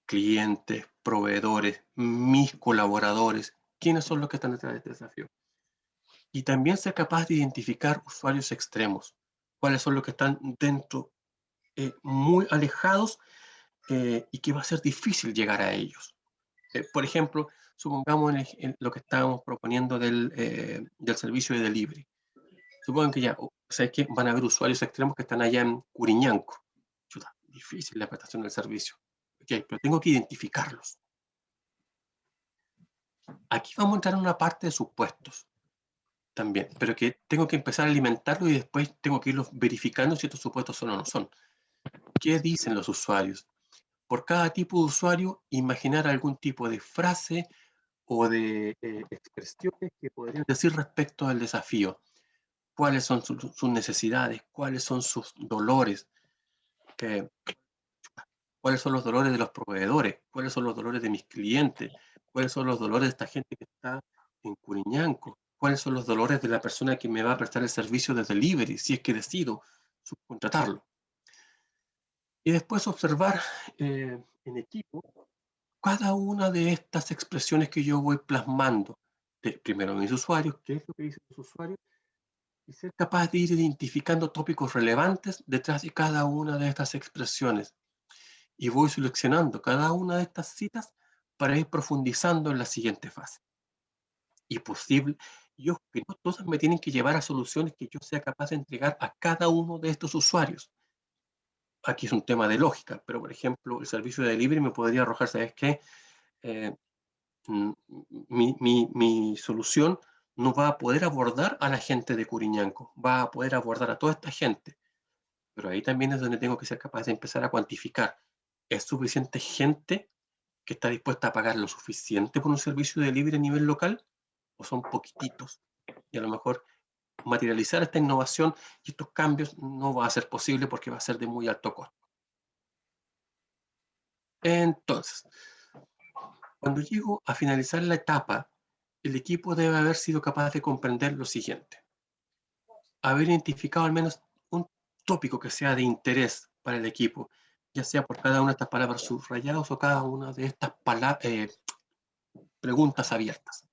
Clientes, proveedores, mis colaboradores, ¿quiénes son los que están detrás de este desafío? Y también ser capaz de identificar usuarios extremos, cuáles son los que están dentro, muy alejados, y que va a ser difícil llegar a ellos. Por ejemplo, supongamos en lo que estábamos proponiendo del servicio de delivery. Supongan que ya, ¿sabes qué? Van a haber usuarios extremos que están allá en Curiñanco. Chuta, difícil la prestación del servicio. Okay, pero tengo que identificarlos. Aquí vamos a entrar en una parte de supuestos también, pero que tengo que empezar a alimentarlos y después tengo que irlos verificando si estos supuestos son o no son. ¿Qué dicen los usuarios? Por cada tipo de usuario, imaginar algún tipo de frase o de expresiones que podrían decir respecto al desafío. ¿Cuáles son sus necesidades? ¿Cuáles son sus dolores? ¿Cuáles son los dolores de los proveedores? ¿Cuáles son los dolores de mis clientes? ¿Cuáles son los dolores de esta gente que está en Curiñanco? ¿Cuáles son los dolores de la persona que me va a prestar el servicio de delivery, si es que decido subcontratarlo? Y después observar en equipo cada una de estas expresiones que yo voy plasmando. Primero mis usuarios, qué es lo que dicen los usuarios, y ser capaz de ir identificando tópicos relevantes detrás de cada una de estas expresiones. Y voy seleccionando cada una de estas citas para ir profundizando en la siguiente fase. Y posible, yo que no todas me tienen que llevar a soluciones que yo sea capaz de entregar a cada uno de estos usuarios. Aquí es un tema de lógica, pero por ejemplo, el servicio de delivery me podría arrojar, ¿sabes qué? Mi solución no va a poder abordar a la gente de Curiñanco, va a poder abordar a toda esta gente. Pero ahí también es donde tengo que ser capaz de empezar a cuantificar. ¿Es suficiente gente que está dispuesta a pagar lo suficiente por un servicio de delivery a nivel local? ¿O son poquititos? Y a lo mejor materializar esta innovación y estos cambios no va a ser posible porque va a ser de muy alto costo. Entonces, cuando llego a finalizar la etapa, el equipo debe haber sido capaz de comprender lo siguiente. Haber identificado al menos un tópico que sea de interés para el equipo, ya sea por cada una de estas palabras subrayadas o cada una de estas preguntas abiertas.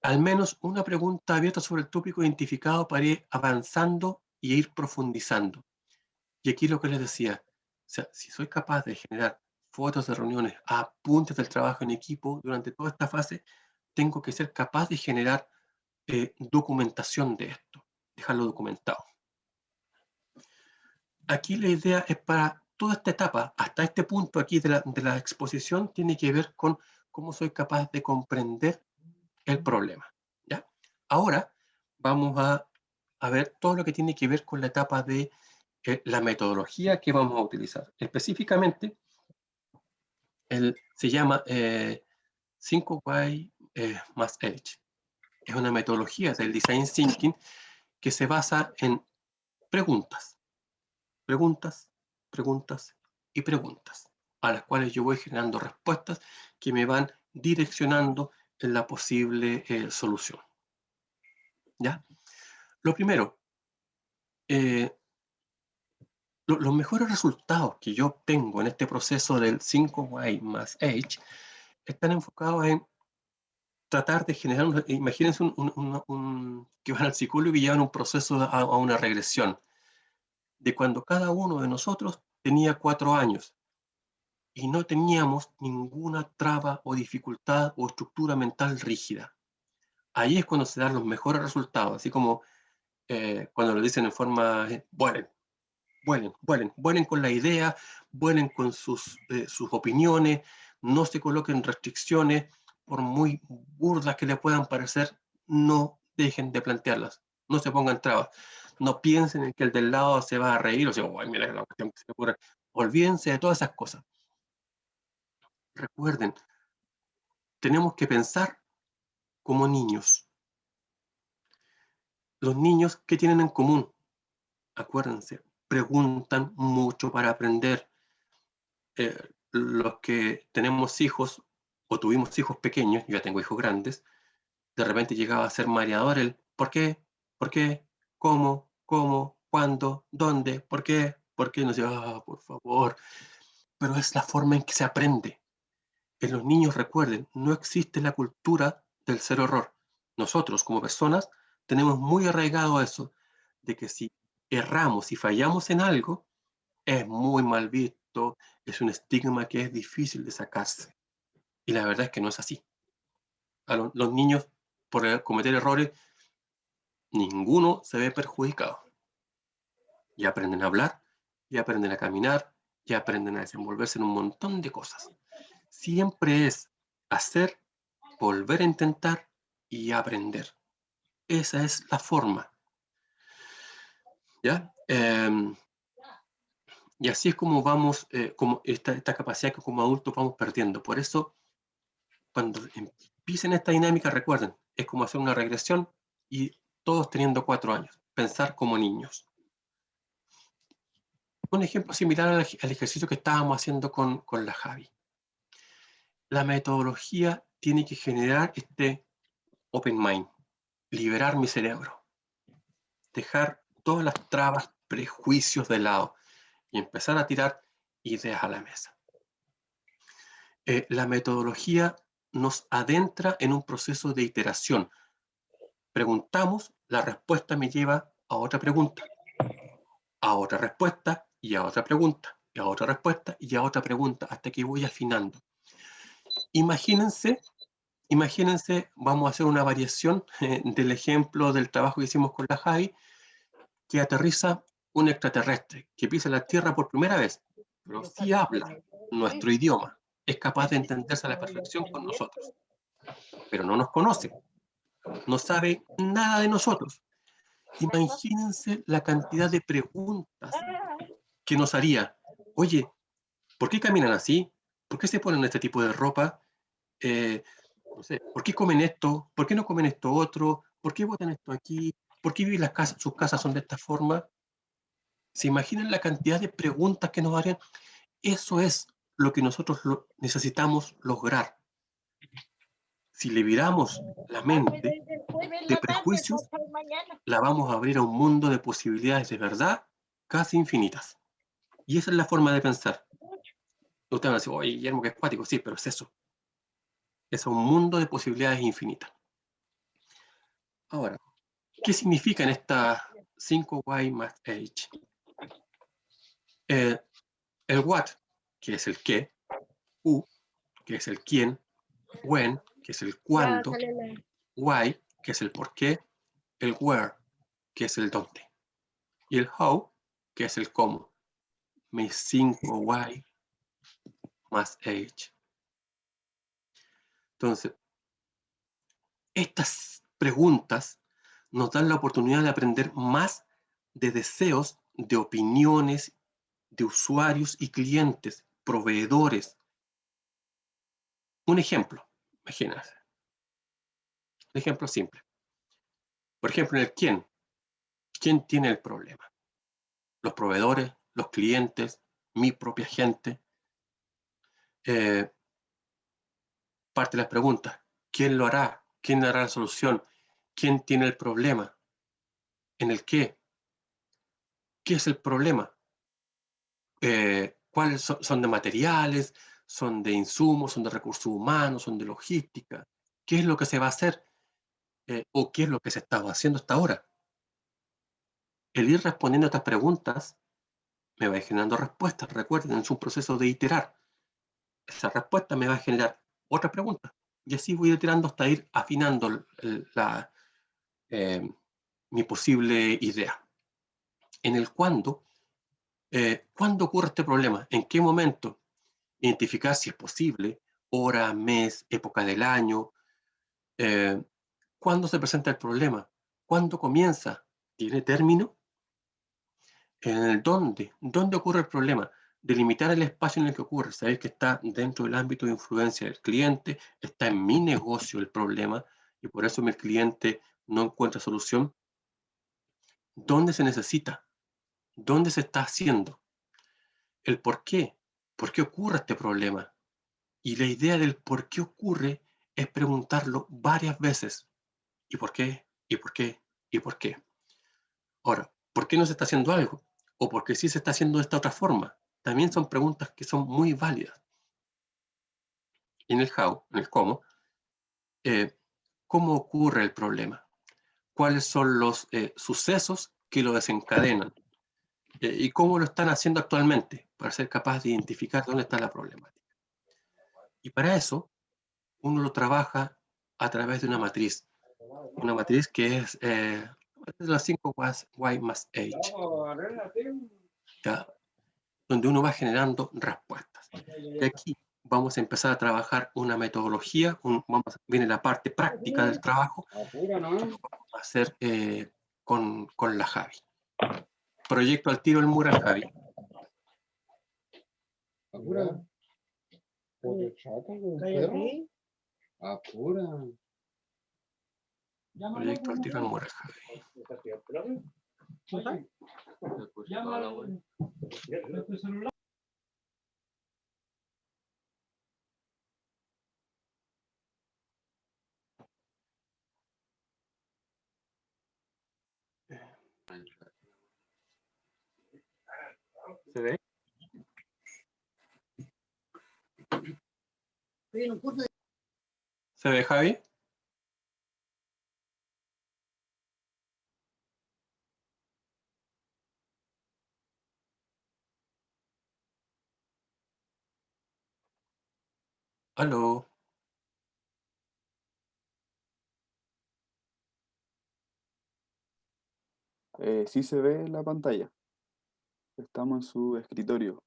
Al menos una pregunta abierta sobre el tópico identificado para ir avanzando y ir profundizando. Y aquí lo que les decía, o sea, si soy capaz de generar fotos de reuniones, apuntes del trabajo en equipo durante toda esta fase, tengo que ser capaz de generar documentación de esto, dejarlo documentado. Aquí la idea es para toda esta etapa, hasta este punto aquí de la exposición, tiene que ver con cómo soy capaz de comprender el problema. ¿Ya? Ahora vamos a ver todo lo que tiene que ver con la etapa de la metodología que vamos a utilizar. Específicamente, se llama 5Y más H. Es una metodología del Design Thinking que se basa en preguntas, preguntas, preguntas y preguntas, a las cuales yo voy generando respuestas que me van direccionando en la posible solución. ¿Ya? Lo primero, los mejores resultados que yo obtengo en este proceso del 5Y más H están enfocados en tratar de generar, imagínense que van al psicólogo y llevan un proceso a una regresión, de cuando cada uno de nosotros tenía 4 años y no teníamos ninguna traba o dificultad o estructura mental rígida. Ahí es cuando se dan los mejores resultados, así como cuando lo dicen en forma, vuelen con la idea, vuelen con sus opiniones, no se coloquen restricciones, por muy burdas que le puedan parecer, no dejen de plantearlas, no se pongan trabas, no piensen en que el del lado se va a reír, o sea, mira la cuestión que se me ocurre. Olvídense de todas esas cosas. Recuerden, tenemos que pensar como niños. Los niños, ¿qué tienen en común? Acuérdense, preguntan mucho para aprender. los que tenemos hijos o tuvimos hijos pequeños, yo ya tengo hijos grandes, de repente llegaba a ser mareador el ¿por qué? ¿Por qué? ¿Cómo? ¿Cómo? ¿Cuándo? ¿Dónde? ¿Por qué? ¿Por qué? Nos decía, por favor. Pero es la forma en que se aprende. Que los niños recuerden, no existe la cultura del cero error. Nosotros, como personas, tenemos muy arraigado eso, de que si erramos y fallamos en algo, es muy mal visto, es un estigma que es difícil de sacarse. Y la verdad es que no es así. A los niños, por cometer errores, ninguno se ve perjudicado. Y aprenden a hablar, y aprenden a caminar, y aprenden a desenvolverse en un montón de cosas. Siempre es hacer, volver a intentar y aprender. Esa es la forma. ¿Ya? Y así es como vamos, como esta capacidad que como adultos vamos perdiendo. Por eso, cuando empiecen esta dinámica, recuerden, es como hacer una regresión y todos teniendo 4 años, pensar como niños. Un ejemplo similar al ejercicio que estábamos haciendo con la Javi. La metodología tiene que generar este open mind, liberar mi cerebro, dejar todas las trabas, prejuicios de lado y empezar a tirar ideas a la mesa. La metodología nos adentra en un proceso de iteración. Preguntamos, la respuesta me lleva a otra pregunta, a otra respuesta y a otra pregunta, y a otra respuesta y a otra pregunta, hasta que voy afinando. Imagínense, vamos a hacer una variación del ejemplo del trabajo que hicimos con la Javi, que aterriza un extraterrestre, que pisa la Tierra por primera vez, pero sí habla nuestro idioma, es capaz de entenderse a la perfección con nosotros, pero no nos conoce, no sabe nada de nosotros. Imagínense la cantidad de preguntas que nos haría. Oye, ¿por qué caminan así? ¿Por qué se ponen este tipo de ropa? No sé, ¿por qué comen esto? ¿Por qué no comen esto otro? ¿Por qué botan esto aquí? ¿Por qué viven sus casas son de esta forma? ¿Se imaginan la cantidad de preguntas que nos harían? Eso es lo que nosotros necesitamos lograr. Si le viramos la mente de prejuicios, la vamos a abrir a un mundo de posibilidades de verdad casi infinitas. Y esa es la forma de pensar. Ustedes van a decir, oye, Guillermo, que es cuático. Sí, pero es eso. Es un mundo de posibilidades infinitas. Ahora, ¿qué significan estas 5Y más H? El what, que es el qué, who, que es el quién, when, que es el cuándo, why, que es el por qué, el where, que es el dónde, y el how, que es el cómo. Mis 5Y más H. Entonces, estas preguntas nos dan la oportunidad de aprender más de deseos, de opiniones, de usuarios y clientes, proveedores. Un ejemplo, imagínense. Un ejemplo simple. Por ejemplo, en el quién. ¿Quién tiene el problema? Los proveedores, los clientes, mi propia gente. Parte de las preguntas. ¿Quién lo hará? ¿Quién dará la solución? ¿Quién tiene el problema? ¿En el qué? ¿Qué es el problema? ¿Cuáles son de materiales? ¿Son de insumos? ¿Son de recursos humanos? ¿Son de logística? ¿Qué es lo que se va a hacer? ¿O qué es lo que se estaba haciendo hasta ahora? El ir respondiendo a estas preguntas me va generando respuestas. Recuerden, es un proceso de iterar. Esa respuesta me va a generar otra pregunta. Y así voy iterando hasta ir afinando mi posible idea. En el cuándo, ¿cuándo ocurre este problema? ¿En qué momento? Identificar si es posible, hora, mes, época del año. ¿Cuándo se presenta el problema? ¿Cuándo comienza? ¿Tiene término? En el ¿dónde ocurre el problema? Delimitar el espacio en el que ocurre. Sabéis que está dentro del ámbito de influencia del cliente, está en mi negocio el problema y por eso mi cliente no encuentra solución. ¿Dónde se necesita? ¿Dónde se está haciendo? El por qué. ¿por qué ocurre este problema? Y la idea del por qué ocurre es preguntarlo varias veces. ¿Y por qué? ¿Y por qué? ¿Y por qué? Ahora, ¿por qué no se está haciendo algo? ¿O por qué sí se está haciendo de esta otra forma? También son preguntas que son muy válidas. Y en el how, en el cómo, ¿cómo ocurre el problema? ¿Cuáles son los sucesos que lo desencadenan? ¿Y cómo lo están haciendo actualmente? Para ser capaz de identificar dónde está la problemática. Y para eso, uno lo trabaja a través de una matriz. Una matriz que es las 5 Y más H, ¿ya? Donde uno va generando respuestas. Y aquí vamos a empezar a trabajar una metodología, viene la parte práctica del trabajo, que lo vamos a hacer con la Javi. Proyecto al tiro el mural, Javi. Proyecto al tiro el mural, Javi. ¿Se ve? ¿Se ve, Javi? Aló. Sí se ve en la pantalla. Estamos en su escritorio.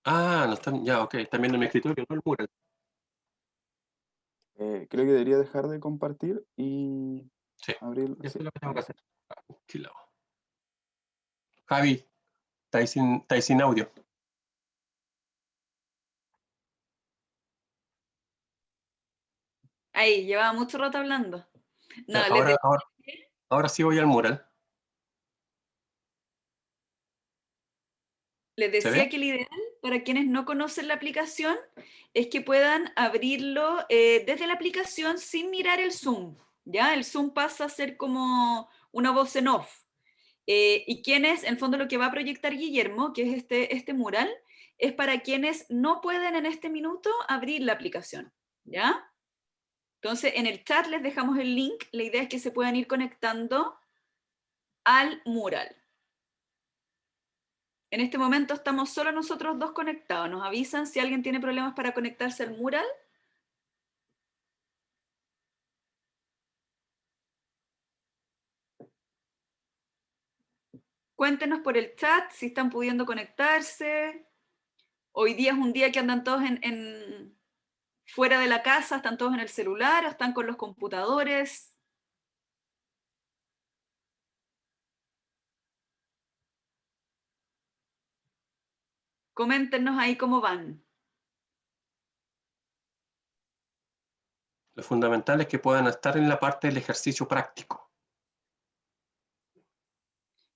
Ah, no están, ya, ok, están viendo mi escritorio, no el mural. Creo que debería dejar de compartir y Sí, abrir. eso Sí. es lo que tengo que hacer. Tranquilo. Javi, estáis sin audio. Ahí, llevaba mucho rato hablando. No, Ya, les decía ahora sí voy al mural. ¿Se ve? que el ideal para quienes no conocen la aplicación es que puedan abrirlo desde la aplicación sin mirar el Zoom. ¿Ya? El Zoom pasa a ser como una voz en off. Y quienes, en el fondo, lo que va a proyectar Guillermo, que es este mural, es para quienes no pueden en este minuto abrir la aplicación. ¿Ya? Entonces, en el chat les dejamos el link. La idea es que se puedan ir conectando al mural. En este momento estamos solo nosotros dos conectados. Nos avisan si alguien tiene problemas para conectarse al mural. Cuéntenos por el chat si están pudiendo conectarse. Hoy día es un día que andan todos fuera de la casa, están todos en el celular o están con los computadores. Coméntenos ahí cómo van. Lo fundamental es que puedan estar en la parte del ejercicio práctico.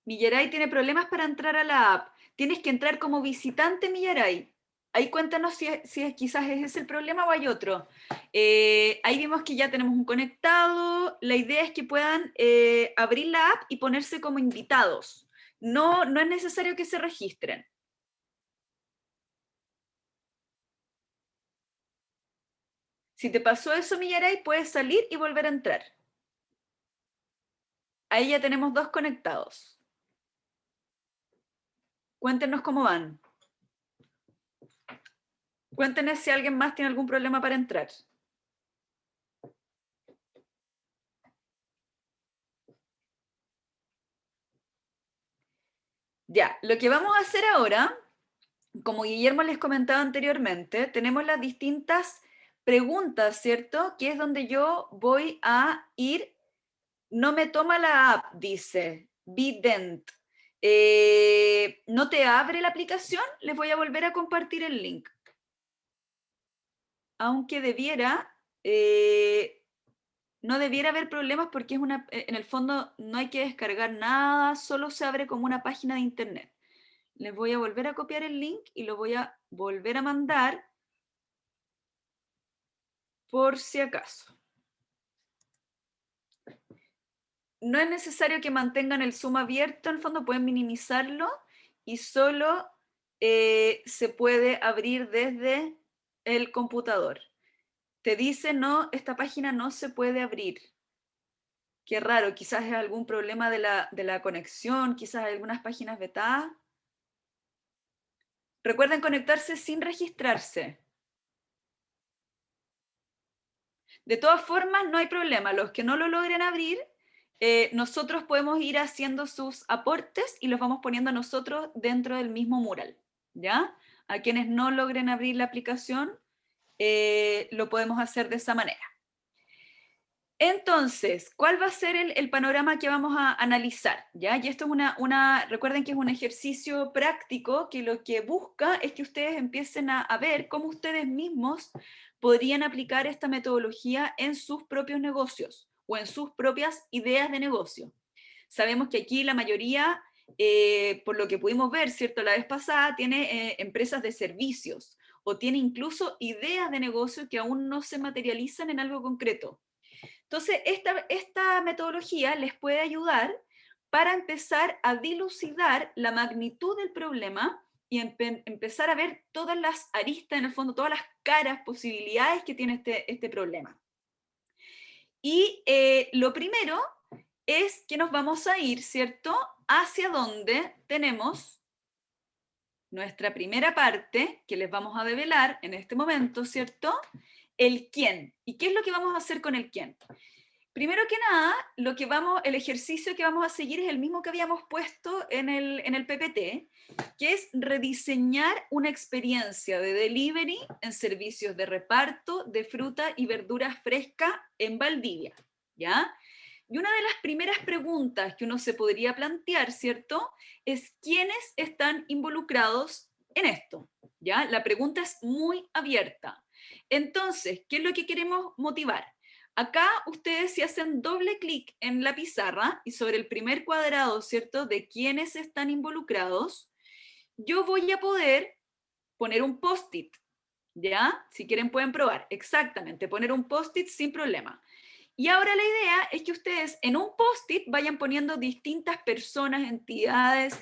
Millaray tiene problemas para entrar a la app. Tienes que entrar como visitante, Millaray. Ahí cuéntanos si quizás ese es el problema o hay otro. Ahí vimos que ya tenemos un conectado. La idea es que puedan abrir la app y ponerse como invitados. No, no es necesario que se registren. Si te pasó eso, Millaray, puedes salir y volver a entrar. Ahí ya tenemos dos conectados. Cuéntenos cómo van. Cuéntenos si alguien más tiene algún problema para entrar. Ya, lo que vamos a hacer ahora, como Guillermo les comentaba anteriormente, tenemos las distintas preguntas, ¿cierto? Que es donde yo voy a ir. No me toma la app, dice Bident. ¿No te abre la aplicación? Les voy a volver a compartir el link. Aunque no debiera haber problemas porque en el fondo no hay que descargar nada, solo se abre como una página de internet. Les voy a volver a copiar el link y lo voy a volver a mandar por si acaso. No es necesario que mantengan el Zoom abierto, en el fondo pueden minimizarlo y solo se puede abrir desde el computador. Te dice, no, esta página no se puede abrir. Qué raro, quizás es algún problema de la conexión, quizás hay algunas páginas vetadas. Recuerden conectarse sin registrarse. De todas formas, no hay problema. Los que no lo logren abrir, nosotros podemos ir haciendo sus aportes y los vamos poniendo nosotros dentro del mismo mural, ¿ya? A quienes no logren abrir la aplicación, lo podemos hacer de esa manera. Entonces, ¿cuál va a ser el panorama que vamos a analizar? ¿Ya? Y esto es recuerden que es un ejercicio práctico que lo que busca es que ustedes empiecen a ver cómo ustedes mismos podrían aplicar esta metodología en sus propios negocios o en sus propias ideas de negocio. Sabemos que aquí la mayoría, por lo que pudimos ver, ¿cierto? La vez pasada, tiene empresas de servicios o tiene incluso ideas de negocio que aún no se materializan en algo concreto. Entonces, esta metodología les puede ayudar para empezar a dilucidar la magnitud del problema y empezar a ver todas las aristas, en el fondo, todas las caras, posibilidades que tiene este problema. Y lo primero es que nos vamos a ir, ¿cierto?, hacia donde tenemos nuestra primera parte, que les vamos a develar en este momento, ¿cierto?, el quién. ¿Y qué es lo que vamos a hacer con el quién? Primero que nada, el ejercicio que vamos a seguir es el mismo que habíamos puesto en el PPT, que es rediseñar una experiencia de delivery en servicios de reparto de fruta y verduras frescas en Valdivia, ¿ya? Y una de las primeras preguntas que uno se podría plantear, ¿cierto?, es ¿quiénes están involucrados en esto? ¿Ya? La pregunta es muy abierta. Entonces, ¿qué es lo que queremos motivar? Acá ustedes, si hacen doble clic en la pizarra y sobre el primer cuadrado, ¿cierto?, de quiénes están involucrados, yo voy a poder poner un post-it, ¿ya? Si quieren pueden probar, exactamente, poner un post-it sin problema. Y ahora la idea es que ustedes en un post-it vayan poniendo distintas personas, entidades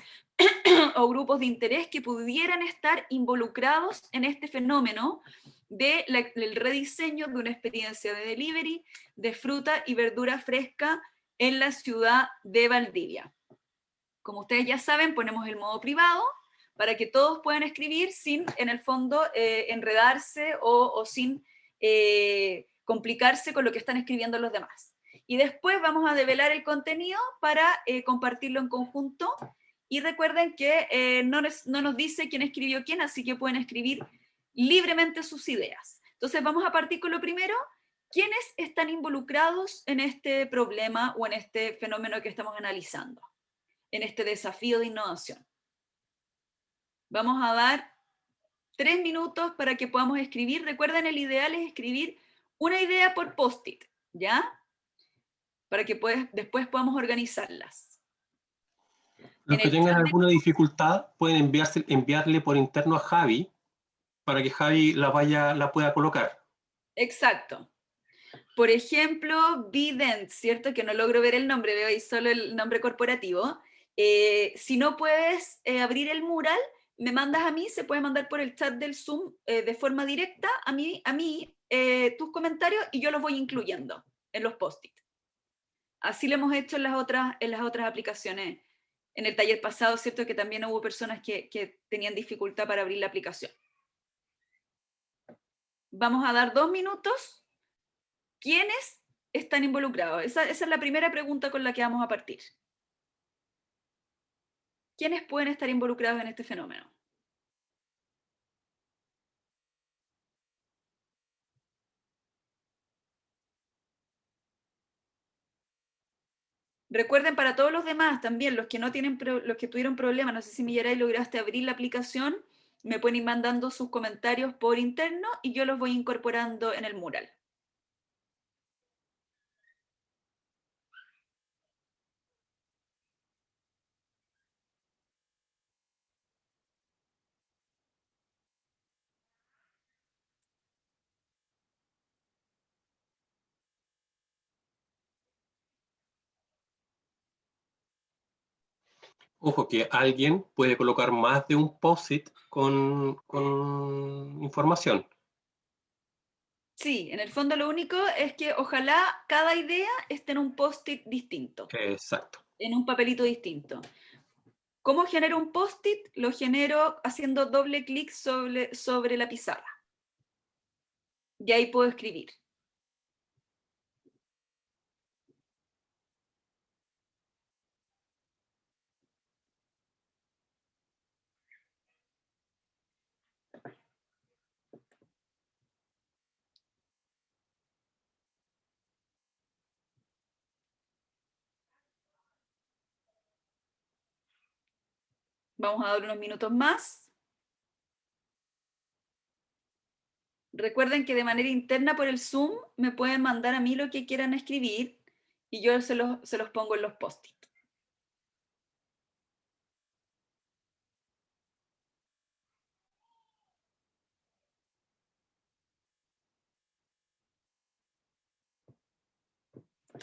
o grupos de interés que pudieran estar involucrados en este fenómeno del rediseño de una experiencia de delivery de fruta y verdura fresca en la ciudad de Valdivia. Como ustedes ya saben, ponemos el modo privado para que todos puedan escribir sin, en el fondo, enredarse o sin complicarse con lo que están escribiendo los demás. Y después vamos a develar el contenido para compartirlo en conjunto. Y recuerden que no nos dice quién escribió quién, así que pueden escribir libremente sus ideas. Entonces vamos a partir con lo primero. ¿Quiénes están involucrados en este problema o en este fenómeno que estamos analizando? En este desafío de innovación. Vamos a dar 3 minutos para que podamos escribir. Recuerden, el ideal es escribir una idea por post-it, ¿ya? Para que después podamos organizarlas. Los que tengan alguna dificultad pueden enviarle por interno a Javi para que Javi la pueda colocar. Exacto. Por ejemplo, Vident, ¿cierto? Que no logro ver el nombre, veo ahí solo el nombre corporativo. Si no puedes abrir el mural, me mandas a mí, se puede mandar por el chat del Zoom de forma directa a mí tus comentarios y yo los voy incluyendo en los post-it. Así lo hemos hecho en las otras aplicaciones. En el taller pasado, ¿cierto? Que también hubo personas que tenían dificultad para abrir la aplicación. Vamos a dar 2 minutos. ¿Quiénes están involucrados? Esa es la primera pregunta con la que vamos a partir. ¿Quiénes pueden estar involucrados en este fenómeno? Recuerden, para todos los demás también, los que tuvieron problemas, no sé si Millaray lograste abrir la aplicación, me pueden ir mandando sus comentarios por interno y yo los voy incorporando en el mural. Ojo, que alguien puede colocar más de un post-it con información. Sí, en el fondo lo único es que ojalá cada idea esté en un post-it distinto, Exacto. en un papelito distinto. ¿Cómo genero un post-it? Lo genero haciendo doble clic sobre la pizarra. Y ahí puedo escribir. Vamos a dar unos minutos más. Recuerden que de manera interna por el Zoom me pueden mandar a mí lo que quieran escribir y yo se los pongo en los post-it.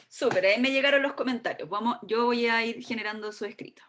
Súper, ahí me llegaron los comentarios. Yo voy a ir generando su escrito.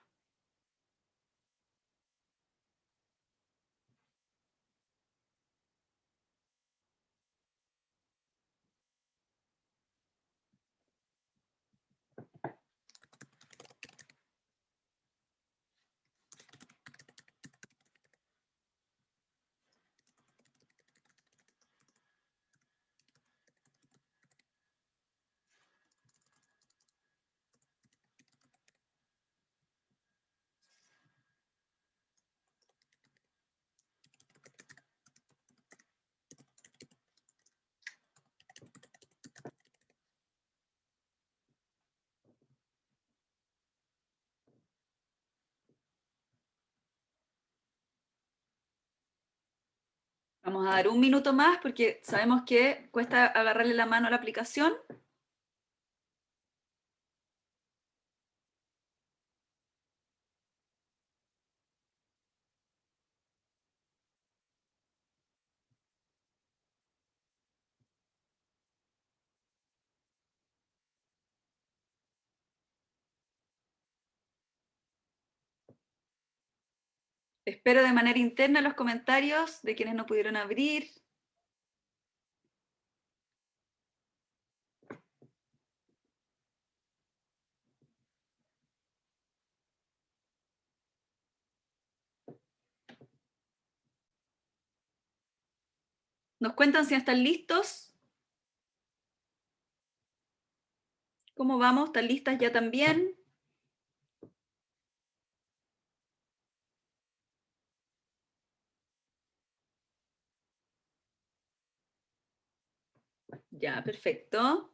Vamos a dar un minuto más porque sabemos que cuesta agarrarle la mano a la aplicación. Espero de manera interna los comentarios de quienes no pudieron abrir. Nos cuentan si están listos. ¿Cómo vamos? ¿Están listas ya también? Ya, perfecto.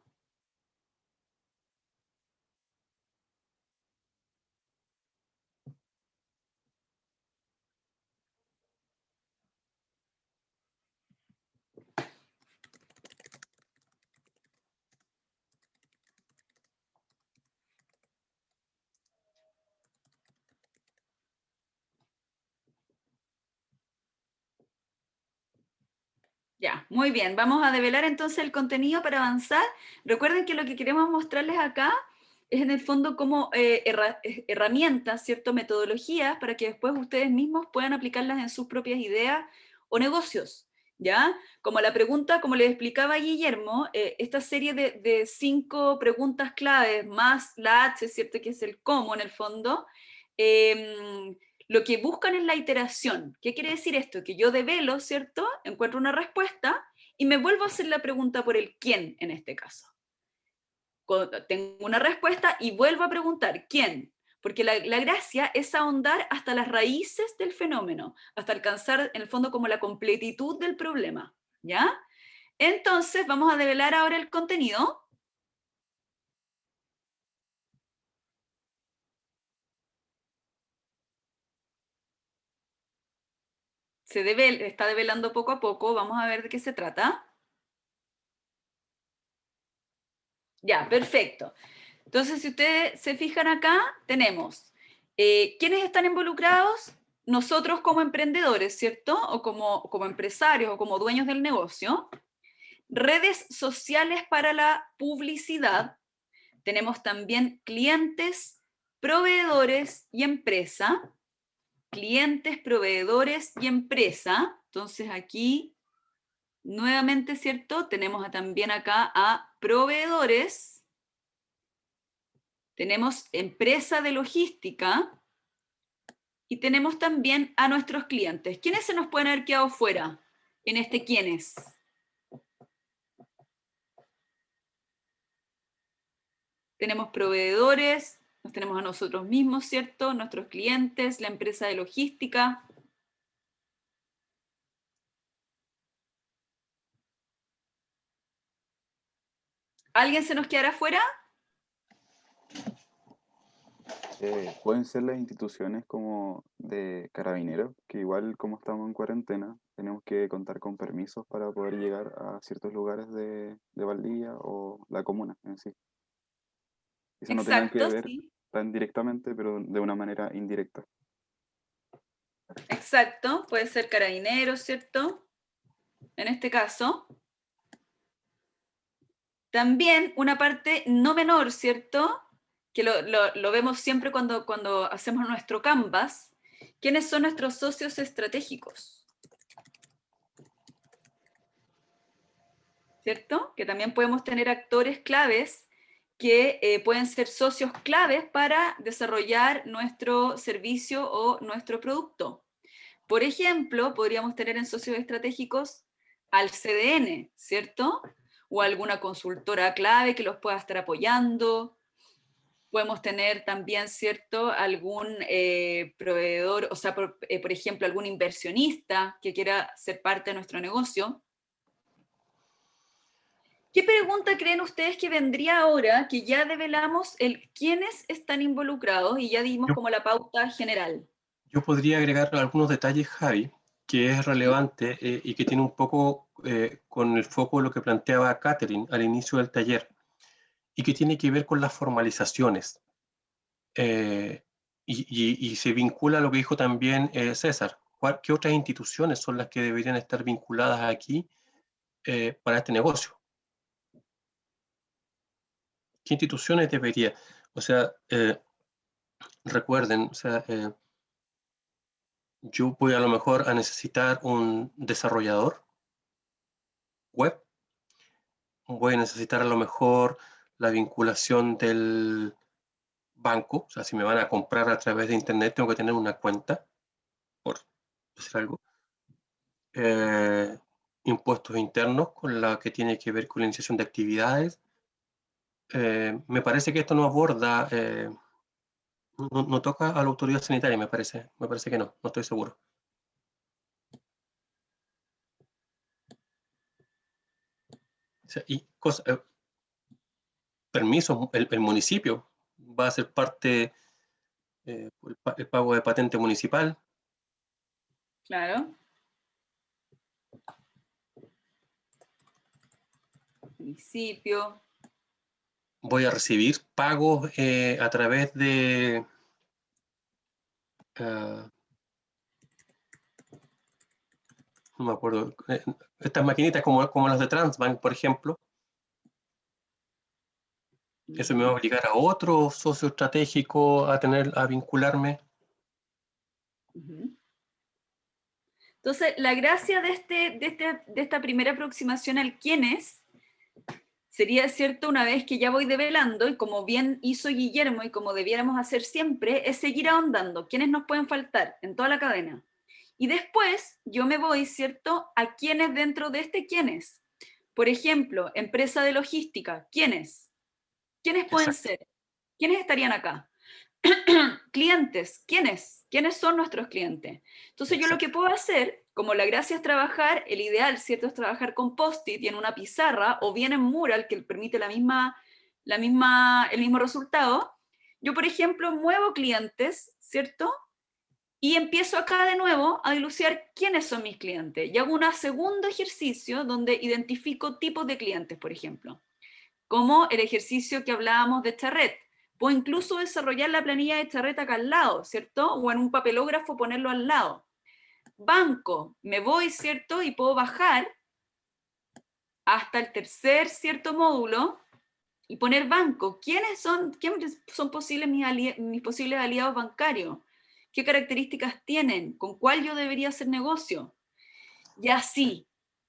Ya, muy bien. Vamos a develar entonces el contenido para avanzar. Recuerden que lo que queremos mostrarles acá es en el fondo como herramientas, ¿cierto? Metodologías para que después ustedes mismos puedan aplicarlas en sus propias ideas o negocios, ¿ya? Como la pregunta, como les explicaba Guillermo, esta serie de 5 preguntas claves más la H, ¿cierto? Que es el cómo en el fondo, lo que buscan es la iteración. ¿Qué quiere decir esto? Que yo develo, ¿cierto? Encuentro una respuesta y me vuelvo a hacer la pregunta por el quién en este caso. Tengo una respuesta y vuelvo a preguntar quién. Porque la gracia es ahondar hasta las raíces del fenómeno, hasta alcanzar en el fondo como la completitud del problema. ¿Ya? Entonces vamos a develar ahora el contenido. Está develando poco a poco, vamos a ver de qué se trata. Ya, perfecto. Entonces, si ustedes se fijan acá, tenemos ¿quiénes están involucrados? Nosotros como emprendedores, ¿cierto? O como empresarios o como dueños del negocio. Redes sociales para la publicidad. Tenemos también clientes, proveedores y empresa, clientes, proveedores y empresa. Entonces aquí, nuevamente, ¿cierto? Tenemos también acá a proveedores, tenemos empresa de logística y tenemos también a nuestros clientes. ¿Quiénes se nos pueden haber quedado fuera en este quiénes? Tenemos proveedores, nos tenemos a nosotros mismos, ¿cierto? Nuestros clientes, la empresa de logística. ¿Alguien se nos quedará fuera? Pueden ser las instituciones como de carabineros, que igual como estamos en cuarentena, tenemos que contar con permisos para poder llegar a ciertos lugares de Valdivia o la comuna en sí. Eso no tengan que Exacto, ver sí. tan directamente, pero de una manera indirecta. Exacto, puede ser carabineros, ¿cierto? En este caso. También una parte no menor, ¿cierto? Que lo vemos siempre cuando hacemos nuestro canvas. ¿Quiénes son nuestros socios estratégicos? ¿Cierto? Que también podemos tener actores claves que pueden ser socios claves para desarrollar nuestro servicio o nuestro producto. Por ejemplo, podríamos tener en socios estratégicos al CDN, ¿cierto? O alguna consultora clave que los pueda estar apoyando. Podemos tener también, ¿cierto?, algún proveedor, o sea, por ejemplo, algún inversionista que quiera ser parte de nuestro negocio. ¿Qué pregunta creen ustedes que vendría ahora que ya develamos el quiénes están involucrados y ya dimos Yo, como la pauta general? yo podría agregar algunos detalles, Javi, que es relevante y que tiene un poco con el foco de lo que planteaba Catherine al inicio del taller, y que tiene que ver con las formalizaciones. Y se vincula a lo que dijo también César. ¿Qué otras instituciones son las que deberían estar vinculadas aquí para este negocio? ¿Qué instituciones debería? O sea, recuerden, o sea, yo voy a lo mejor a necesitar un desarrollador web, voy a necesitar a lo mejor la vinculación del banco, o sea, si me van a comprar a través de internet tengo que tener una cuenta, por decir algo. Impuestos internos con la que tiene que ver con la iniciación de actividades. Me parece que esto no aborda, no toca a la autoridad sanitaria, me parece que no estoy seguro. O sea, y permisos, el municipio va a ser parte, el pago de patente municipal. Claro. Municipio. Voy a recibir pagos a través de no me acuerdo, estas maquinitas como las de Transbank, por ejemplo. Eso me va a obligar a otro socio estratégico a vincularme. Entonces, la gracia de esta primera aproximación al quiénes sería, cierto, una vez que ya voy develando, y como bien hizo Guillermo y como debiéramos hacer siempre, es seguir ahondando. ¿Quiénes nos pueden faltar en toda la cadena? Y después yo me voy, ¿cierto?, a quiénes dentro de este quiénes. Por ejemplo, empresa de logística, ¿quiénes? ¿Quiénes pueden ser? ¿Quiénes estarían acá? Clientes, ¿quiénes? ¿Quiénes son nuestros clientes? Entonces yo lo que puedo hacer, como la gracia es trabajar, el ideal, ¿cierto?, es trabajar con post-it y en una pizarra o bien en Mural, que permite el mismo resultado. Yo, por ejemplo, muevo clientes, ¿cierto? Y empiezo acá de nuevo a dilucidar quiénes son mis clientes. Y hago un segundo ejercicio donde identifico tipos de clientes, por ejemplo. Como el ejercicio que hablábamos de Charret. Puedo incluso desarrollar la planilla de Charret acá al lado, ¿cierto? O en un papelógrafo ponerlo al lado. Banco, me voy, ¿cierto? Y puedo bajar hasta el tercer, ¿cierto?, módulo, y poner banco. ¿Quiénes son posibles mis posibles aliados bancarios? ¿Qué características tienen? ¿Con cuál yo debería hacer negocio? Y así.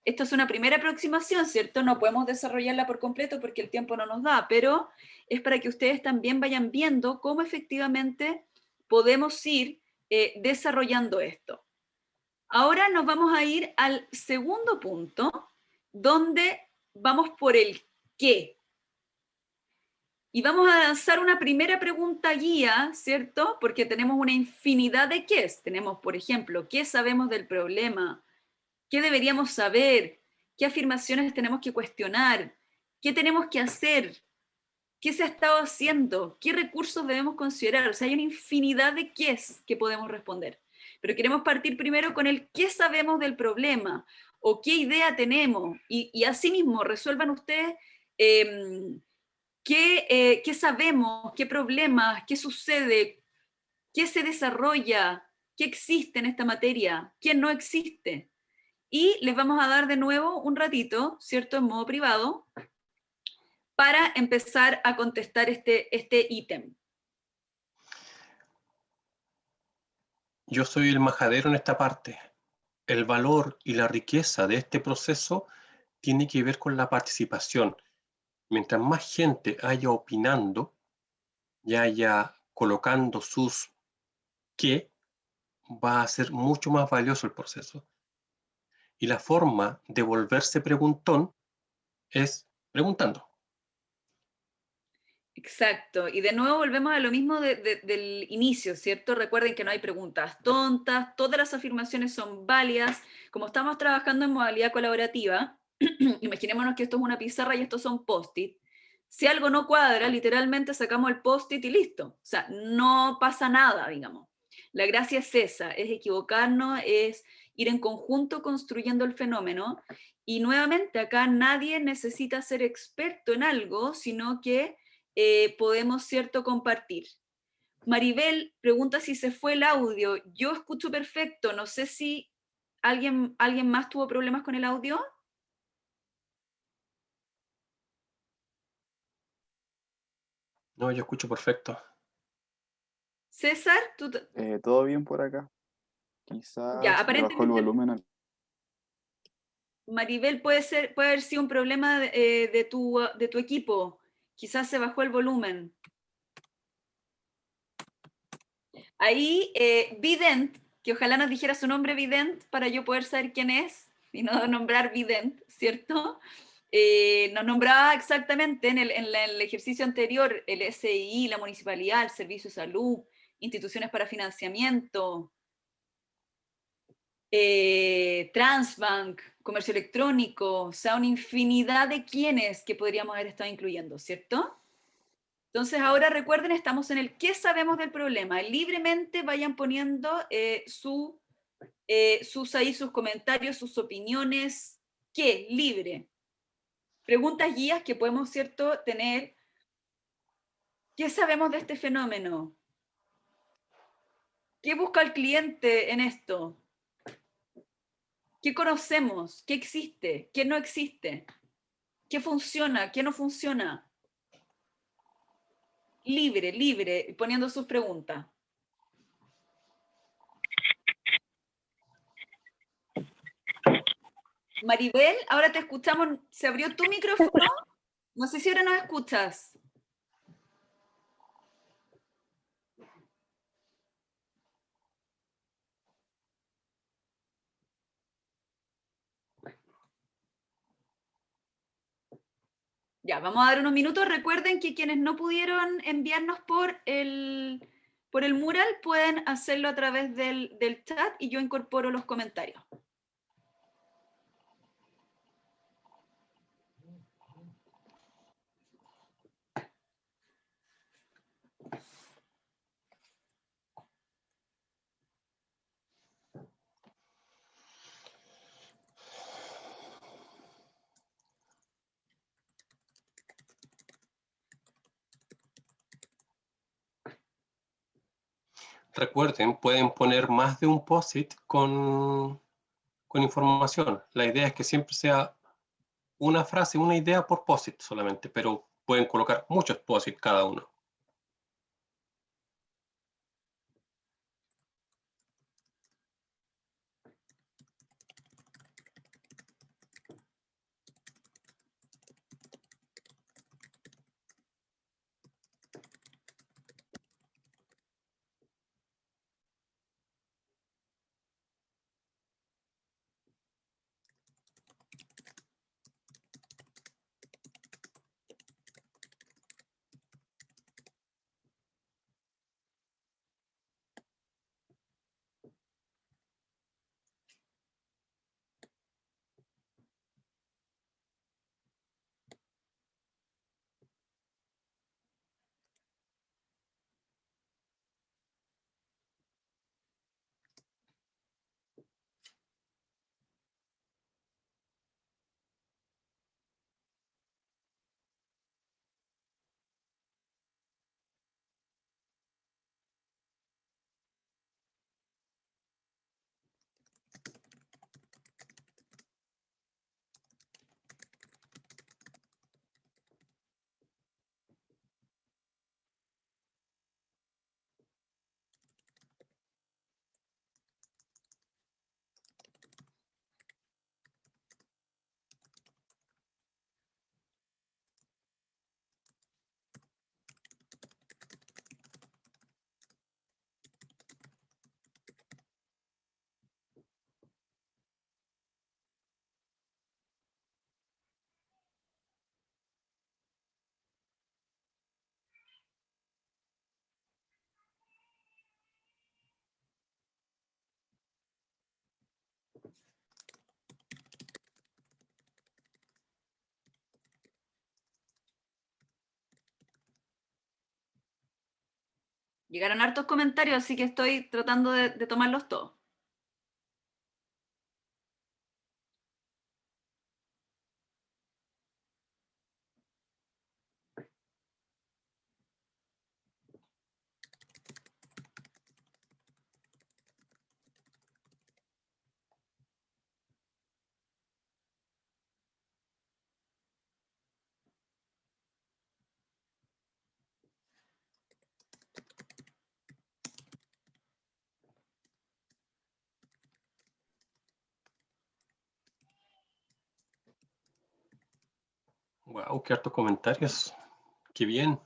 Esto es una primera aproximación, ¿cierto? No podemos desarrollarla por completo porque el tiempo no nos da, pero es para que ustedes también vayan viendo cómo efectivamente podemos ir desarrollando esto. Ahora nos vamos a ir al segundo punto, donde vamos por el qué. Y vamos a lanzar una primera pregunta guía, ¿cierto? Porque tenemos una infinidad de qués. Tenemos, por ejemplo, ¿qué sabemos del problema? ¿Qué deberíamos saber? ¿Qué afirmaciones tenemos que cuestionar? ¿Qué tenemos que hacer? ¿Qué se ha estado haciendo? ¿Qué recursos debemos considerar? O sea, hay una infinidad de qués que podemos responder. Pero queremos partir primero con el qué sabemos del problema o qué idea tenemos. Y asimismo, resuelvan ustedes qué sabemos, qué problemas, qué sucede, qué se desarrolla, qué existe en esta materia, qué no existe. Y les vamos a dar de nuevo un ratito, ¿cierto?, en modo privado, para empezar a contestar este ítem. Yo soy el majadero en esta parte. El valor y la riqueza de este proceso tiene que ver con la participación. Mientras más gente haya opinando y haya colocando sus qué, va a ser mucho más valioso el proceso. Y la forma de volverse preguntón es preguntando. Exacto, y de nuevo volvemos a lo mismo del inicio, ¿cierto? Recuerden que no hay preguntas tontas, todas las afirmaciones son válidas. Como estamos trabajando en modalidad colaborativa, imaginémonos que esto es una pizarra y estos son post-it. Si algo no cuadra, literalmente sacamos el post-it y listo. O sea, no pasa nada, digamos. La gracia es esa, es equivocarnos, es ir en conjunto construyendo el fenómeno. Y nuevamente, acá nadie necesita ser experto en algo, sino que podemos, ¿cierto?, compartir. Maribel pregunta si se fue el audio. Yo escucho perfecto, no sé si alguien más tuvo problemas con el audio. No, yo escucho perfecto. César, tú... Todo bien por acá. Quizás Ya, le bajó el aparentemente volumen. Maribel puede haber sido un problema de tu equipo. Quizás se bajó el volumen. Ahí, Vident, que ojalá nos dijera su nombre Vident para yo poder saber quién es y no nombrar Vident, ¿cierto? Nos nombraba exactamente en el ejercicio anterior el SI, la municipalidad, el servicio de salud, instituciones para financiamiento, Transbank, comercio electrónico, o sea, una infinidad de quiénes que podríamos haber estado incluyendo, ¿cierto? Entonces ahora recuerden, estamos en el ¿qué sabemos del problema? Libremente vayan poniendo sus comentarios, sus opiniones, ¿qué? Libre. Preguntas guías que podemos, ¿cierto?, tener. ¿Qué sabemos de este fenómeno? ¿Qué busca el cliente en esto? ¿Qué conocemos? ¿Qué existe? ¿Qué no existe? ¿Qué funciona? ¿Qué no funciona? Libre, poniendo sus preguntas. Maribel, ahora te escuchamos. ¿Se abrió tu micrófono? No sé si ahora nos escuchas. Ya, vamos a dar unos minutos. Recuerden que quienes no pudieron enviarnos por el mural pueden hacerlo a través del chat y yo incorporo los comentarios. Recuerden, pueden poner más de un post-it con información. La idea es que siempre sea una frase, una idea por post-it solamente, pero pueden colocar muchos POSIT cada uno. Llegaron hartos comentarios, así que estoy tratando de tomarlos todos. Wow, qué hartos comentarios. Qué bien.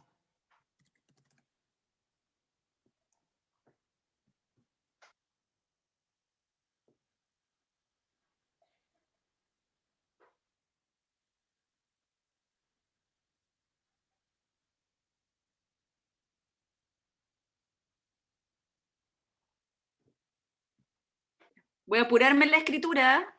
Voy a apurarme en la escritura.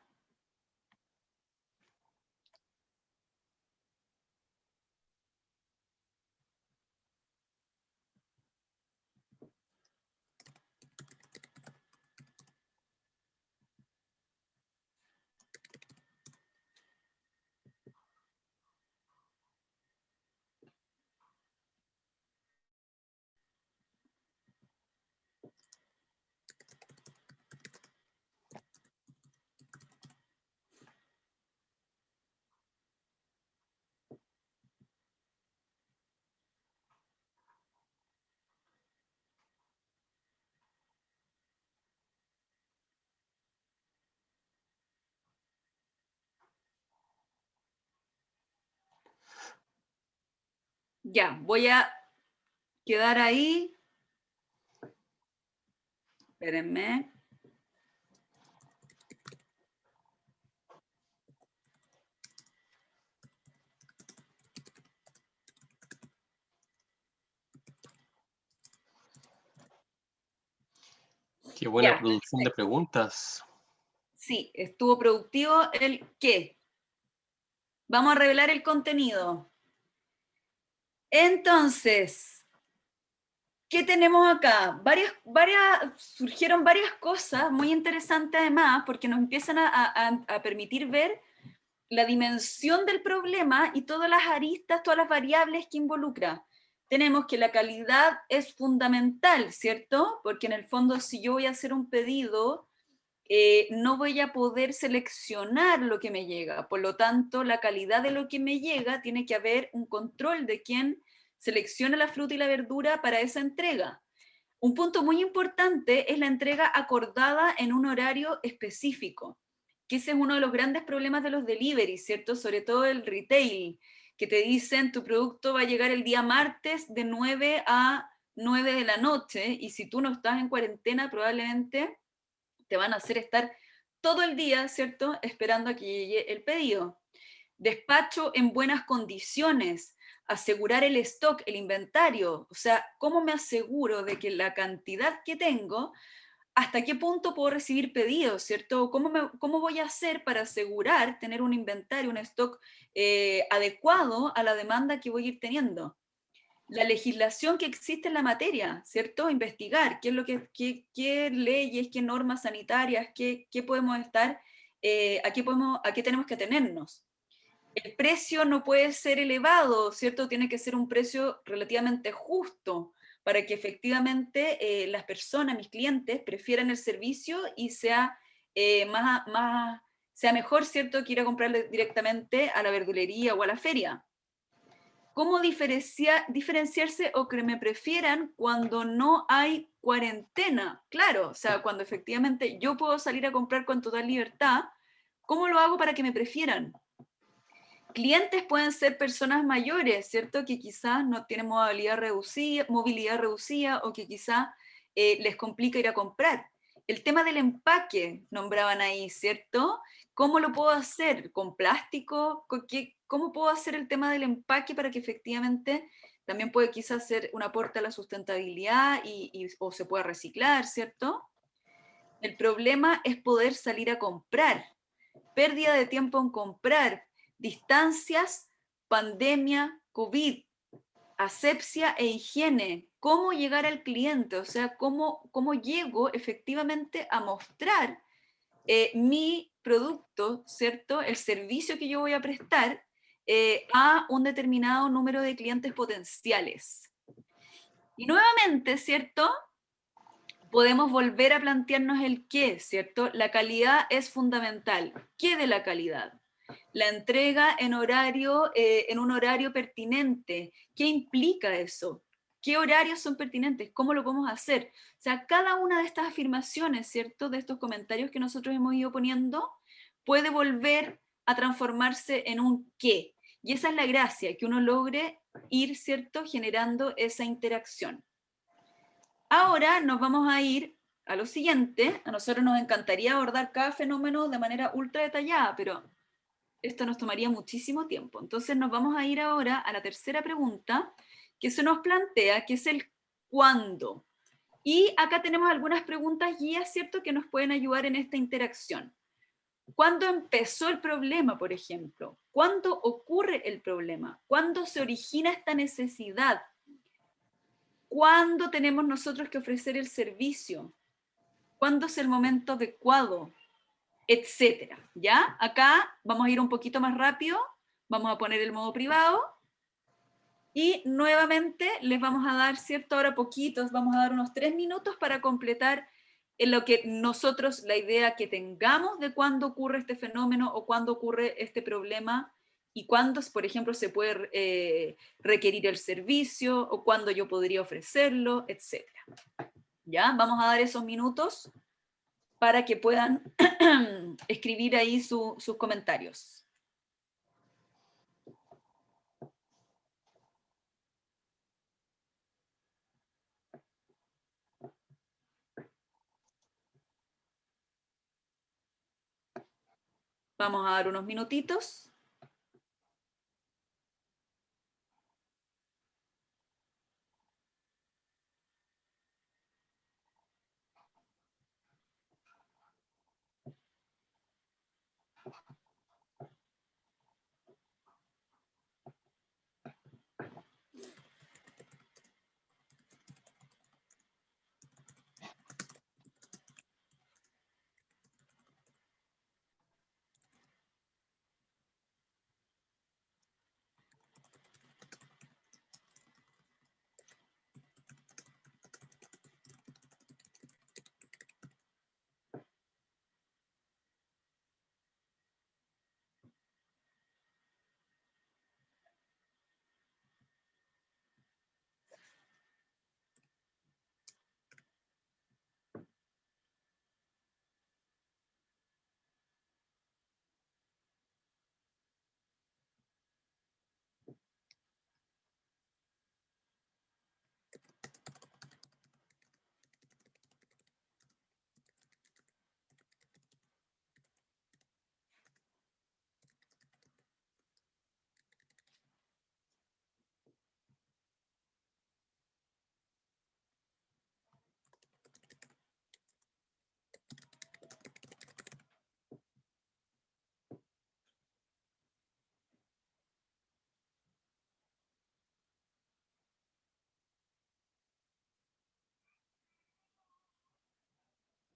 Ya, voy a quedar ahí. Espérenme. Qué buena Ya, producción de perfecto. preguntas. Sí, estuvo productivo el qué. Vamos a revelar el contenido. Entonces, ¿qué tenemos acá? Surgieron varias cosas muy interesantes además, porque nos empiezan a permitir ver la dimensión del problema y todas las aristas, todas las variables que involucra. Tenemos que la calidad es fundamental, ¿cierto? Porque en el fondo, si yo voy a hacer un pedido no voy a poder seleccionar lo que me llega. Por lo tanto, la calidad de lo que me llega, tiene que haber un control de quién selecciona la fruta y la verdura para esa entrega. Un punto muy importante es la entrega acordada en un horario específico, que ese es uno de los grandes problemas de los delivery, ¿cierto? Sobre todo el retail, que te dicen tu producto va a llegar el día martes de 9 a 9 de la noche, y si tú no estás en cuarentena, probablemente te van a hacer estar todo el día, ¿cierto?, esperando a que llegue el pedido. Despacho en buenas condiciones, asegurar el stock, el inventario, o sea, ¿cómo me aseguro de que la cantidad que tengo, hasta qué punto puedo recibir pedidos, ¿cierto? ¿Cómo voy a hacer para asegurar tener un inventario, un stock adecuado a la demanda que voy a ir teniendo? La legislación que existe en la materia, ¿cierto? Investigar qué es lo qué leyes, qué normas sanitarias, qué podemos estar, a qué tenemos que atenernos. El precio no puede ser elevado, ¿cierto? Tiene que ser un precio relativamente justo para que efectivamente las personas, mis clientes, prefieran el servicio y sea, sea mejor, ¿cierto?, que ir a comprarle directamente a la verdulería o a la feria. ¿Cómo diferenciarse o que me prefieran cuando no hay cuarentena? Claro, o sea, cuando efectivamente yo puedo salir a comprar con total libertad, ¿cómo lo hago para que me prefieran? Clientes pueden ser personas mayores, ¿cierto? Que quizás no tienen movilidad reducida o que quizás les complica ir a comprar. El tema del empaque, nombraban ahí, ¿cierto? ¿Cómo lo puedo hacer? ¿Con plástico? ¿Cómo puedo hacer el tema del empaque para que efectivamente también puede quizás ser un aporte a la sustentabilidad o se pueda reciclar, ¿cierto? El problema es poder salir a comprar. Pérdida de tiempo en comprar, distancias, pandemia, COVID, asepsia e higiene. ¿Cómo llegar al cliente? O sea, ¿cómo llego efectivamente a mostrar mi producto, ¿cierto? El servicio que yo voy a prestar a un determinado número de clientes potenciales. Y nuevamente, ¿cierto?, podemos volver a plantearnos el qué, ¿cierto? La calidad es fundamental. ¿Qué de la calidad? La entrega en un horario pertinente. ¿Qué implica eso? ¿Qué horarios son pertinentes? ¿Cómo lo podemos hacer? O sea, cada una de estas afirmaciones, ¿cierto?, de estos comentarios que nosotros hemos ido poniendo, puede volver a transformarse en un qué. Y esa es la gracia, que uno logre ir, ¿cierto?, generando esa interacción. Ahora nos vamos a ir a lo siguiente. A nosotros nos encantaría abordar cada fenómeno de manera ultra detallada, pero esto nos tomaría muchísimo tiempo. Entonces nos vamos a ir ahora a la tercera pregunta que se nos plantea, que es el ¿cuándo? Y acá tenemos algunas preguntas guías, ¿cierto?, que nos pueden ayudar en esta interacción. ¿Cuándo empezó el problema, por ejemplo? ¿Cuándo ocurre el problema? ¿Cuándo se origina esta necesidad? ¿Cuándo tenemos nosotros que ofrecer el servicio? ¿Cuándo es el momento adecuado? Etcétera, ¿ya? Acá vamos a ir un poquito más rápido, vamos a poner el modo privado y nuevamente les vamos a dar, ¿cierto?, ahora poquitos, vamos a dar unos 3 minutos para completar en lo que nosotros, la idea que tengamos de cuándo ocurre este fenómeno o cuándo ocurre este problema y cuándo, por ejemplo, se puede requerir el servicio o cuándo yo podría ofrecerlo, etcétera. ¿Ya? Vamos a dar esos minutos para que puedan escribir ahí sus comentarios. Vamos a dar unos minutitos.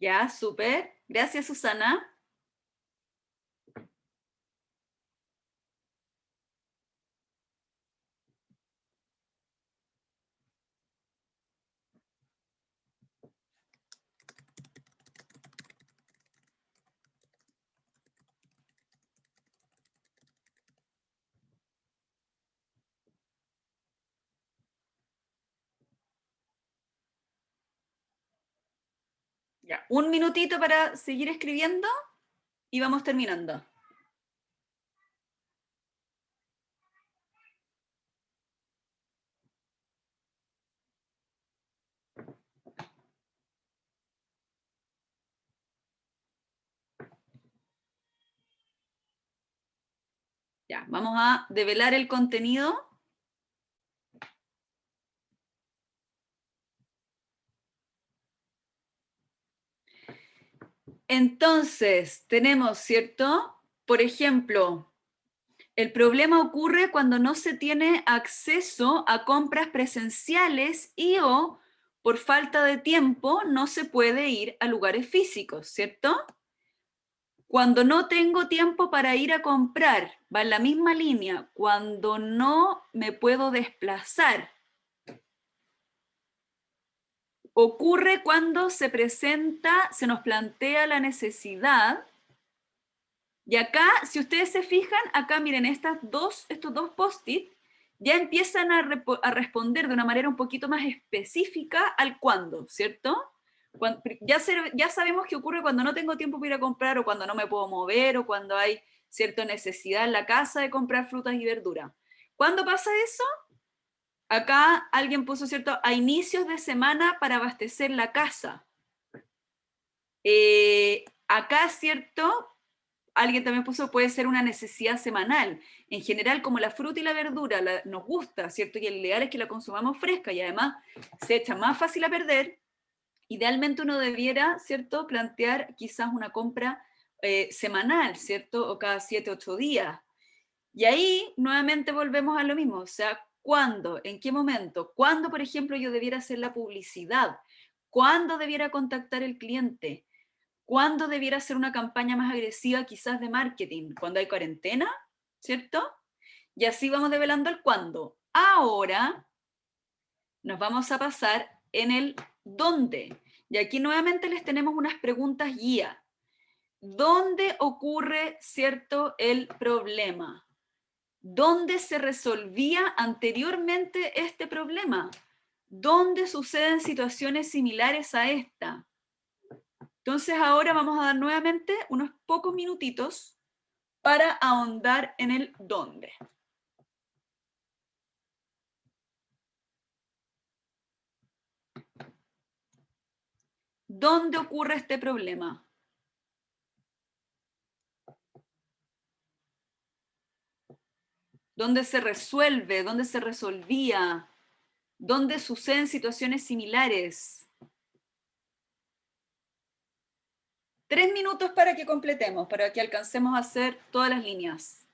Ya, súper. Gracias, Susana. Ya, un minutito para seguir escribiendo y vamos terminando. Ya, vamos a develar el contenido. Entonces, tenemos, ¿cierto? Por ejemplo, el problema ocurre cuando no se tiene acceso a compras presenciales y o por falta de tiempo no se puede ir a lugares físicos, ¿cierto? Cuando no tengo tiempo para ir a comprar, va en la misma línea, cuando no me puedo desplazar. Ocurre cuando se presenta, se nos plantea la necesidad. Y acá, si ustedes se fijan, acá miren, estos dos post-it ya empiezan a responder de una manera un poquito más específica al cuándo, ¿cierto? Ya sabemos que ocurre cuando no tengo tiempo para ir a comprar, o cuando no me puedo mover, o cuando hay cierta necesidad en la casa de comprar frutas y verduras. ¿Cuándo pasa eso? Acá alguien puso, ¿cierto?, a inicios de semana para abastecer la casa. Acá, ¿cierto?, alguien también puso, puede ser una necesidad semanal. En general, como la fruta y la verdura nos gusta, ¿cierto?, y el ideal es que la consumamos fresca, y además se echa más fácil a perder, idealmente uno debiera, ¿cierto?, plantear quizás una compra semanal, ¿cierto?, o cada 7, 8 días. Y ahí nuevamente volvemos a lo mismo, o sea, ¿cuándo? ¿En qué momento? ¿Cuándo, por ejemplo, yo debiera hacer la publicidad? ¿Cuándo debiera contactar el cliente? ¿Cuándo debiera hacer una campaña más agresiva quizás de marketing? ¿Cuando hay cuarentena? ¿Cierto? Y así vamos develando el cuándo. Ahora nos vamos a pasar en el dónde. Y aquí nuevamente les tenemos unas preguntas guía. ¿Dónde ocurre, cierto, el problema? ¿Dónde se resolvía anteriormente este problema? ¿Dónde suceden situaciones similares a esta? Entonces ahora vamos a dar nuevamente unos pocos minutitos para ahondar en el dónde. ¿Dónde ocurre este problema? ¿Dónde se resuelve? ¿Dónde se resolvía? ¿Dónde suceden situaciones similares? 3 minutos para que completemos, para que alcancemos a hacer todas las líneas.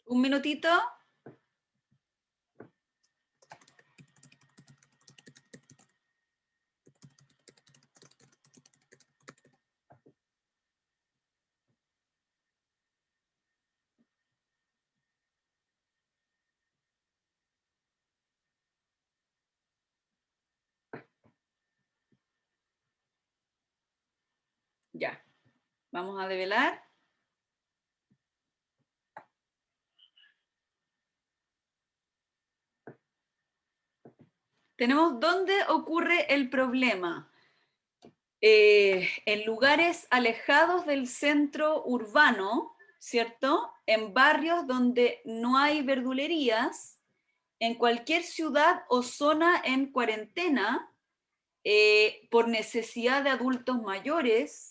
Un minutito. Ya, vamos a develar. Tenemos dónde ocurre el problema. En lugares alejados del centro urbano, ¿cierto? En barrios donde no hay verdulerías, en cualquier ciudad o zona en cuarentena, por necesidad de adultos mayores,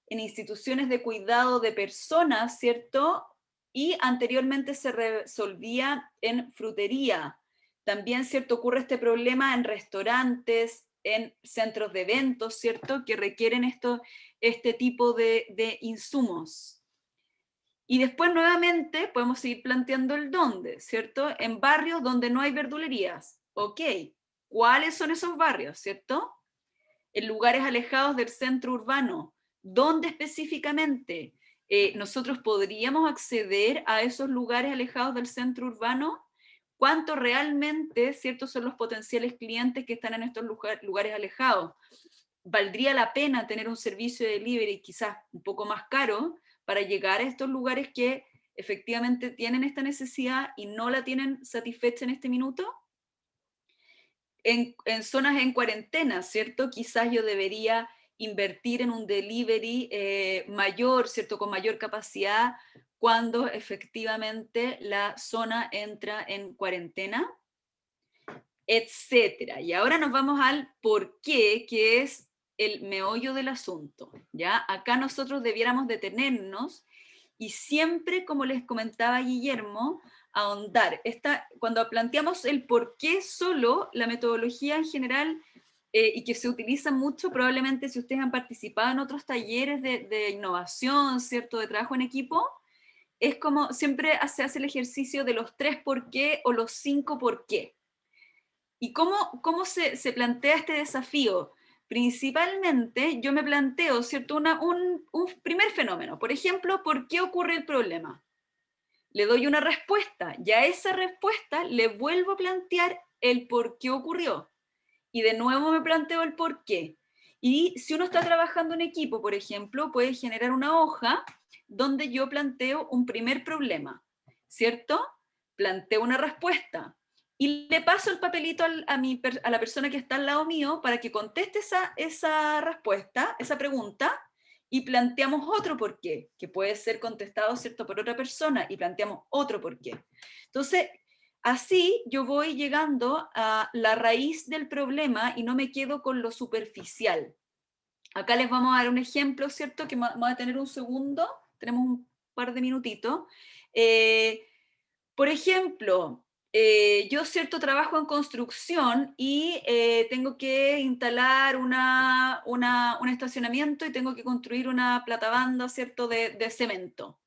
en instituciones de cuidado de personas, ¿cierto? Y anteriormente se resolvía en frutería. También, ¿cierto? Ocurre este problema en restaurantes, en centros de eventos, ¿cierto? Que requieren este tipo de insumos. Y después nuevamente podemos seguir planteando el dónde, ¿cierto? En barrios donde no hay verdulerías. Ok, ¿cuáles son esos barrios, ¿cierto? En lugares alejados del centro urbano. ¿Dónde específicamente nosotros podríamos acceder a esos lugares alejados del centro urbano? ¿Cuánto realmente, ¿cierto?, son los potenciales clientes que están en estos lugares alejados? ¿Valdría la pena tener un servicio de delivery quizás un poco más caro para llegar a estos lugares que efectivamente tienen esta necesidad y no la tienen satisfecha en este minuto? En zonas en cuarentena, ¿cierto? Quizás yo debería invertir en un delivery mayor, ¿cierto? Con mayor capacidad cuando efectivamente la zona entra en cuarentena, etcétera. Y ahora nos vamos al por qué, que es el meollo del asunto, ¿ya? Acá nosotros debiéramos detenernos y siempre, como les comentaba Guillermo, ahondar. Cuando planteamos el por qué solo, la metodología en general, y que se utiliza mucho, probablemente si ustedes han participado en otros talleres de innovación, ¿cierto?, de trabajo en equipo, es como siempre se hace el ejercicio de los 3 por qué o los 5 por qué. ¿Y cómo se plantea este desafío? Principalmente yo me planteo, ¿cierto?, un primer fenómeno. Por ejemplo, ¿por qué ocurre el problema? Le doy una respuesta, y a esa respuesta le vuelvo a plantear el por qué ocurrió. Y de nuevo me planteo el por qué. Y si uno está trabajando en equipo, por ejemplo, puede generar una hoja donde yo planteo un primer problema, ¿cierto? Planteo una respuesta y le paso el papelito a la persona que está al lado mío para que conteste esa respuesta, esa pregunta, y planteamos otro por qué, que puede ser contestado, ¿cierto?, por otra persona, y planteamos otro por qué. Entonces, así yo voy llegando a la raíz del problema y no me quedo con lo superficial. Acá les vamos a dar un ejemplo, ¿cierto?, que vamos a tener un segundo, tenemos un par de minutitos. Por ejemplo, yo, ¿cierto?, trabajo en construcción y tengo que instalar un estacionamiento y tengo que construir una platabanda, ¿cierto?, de cemento.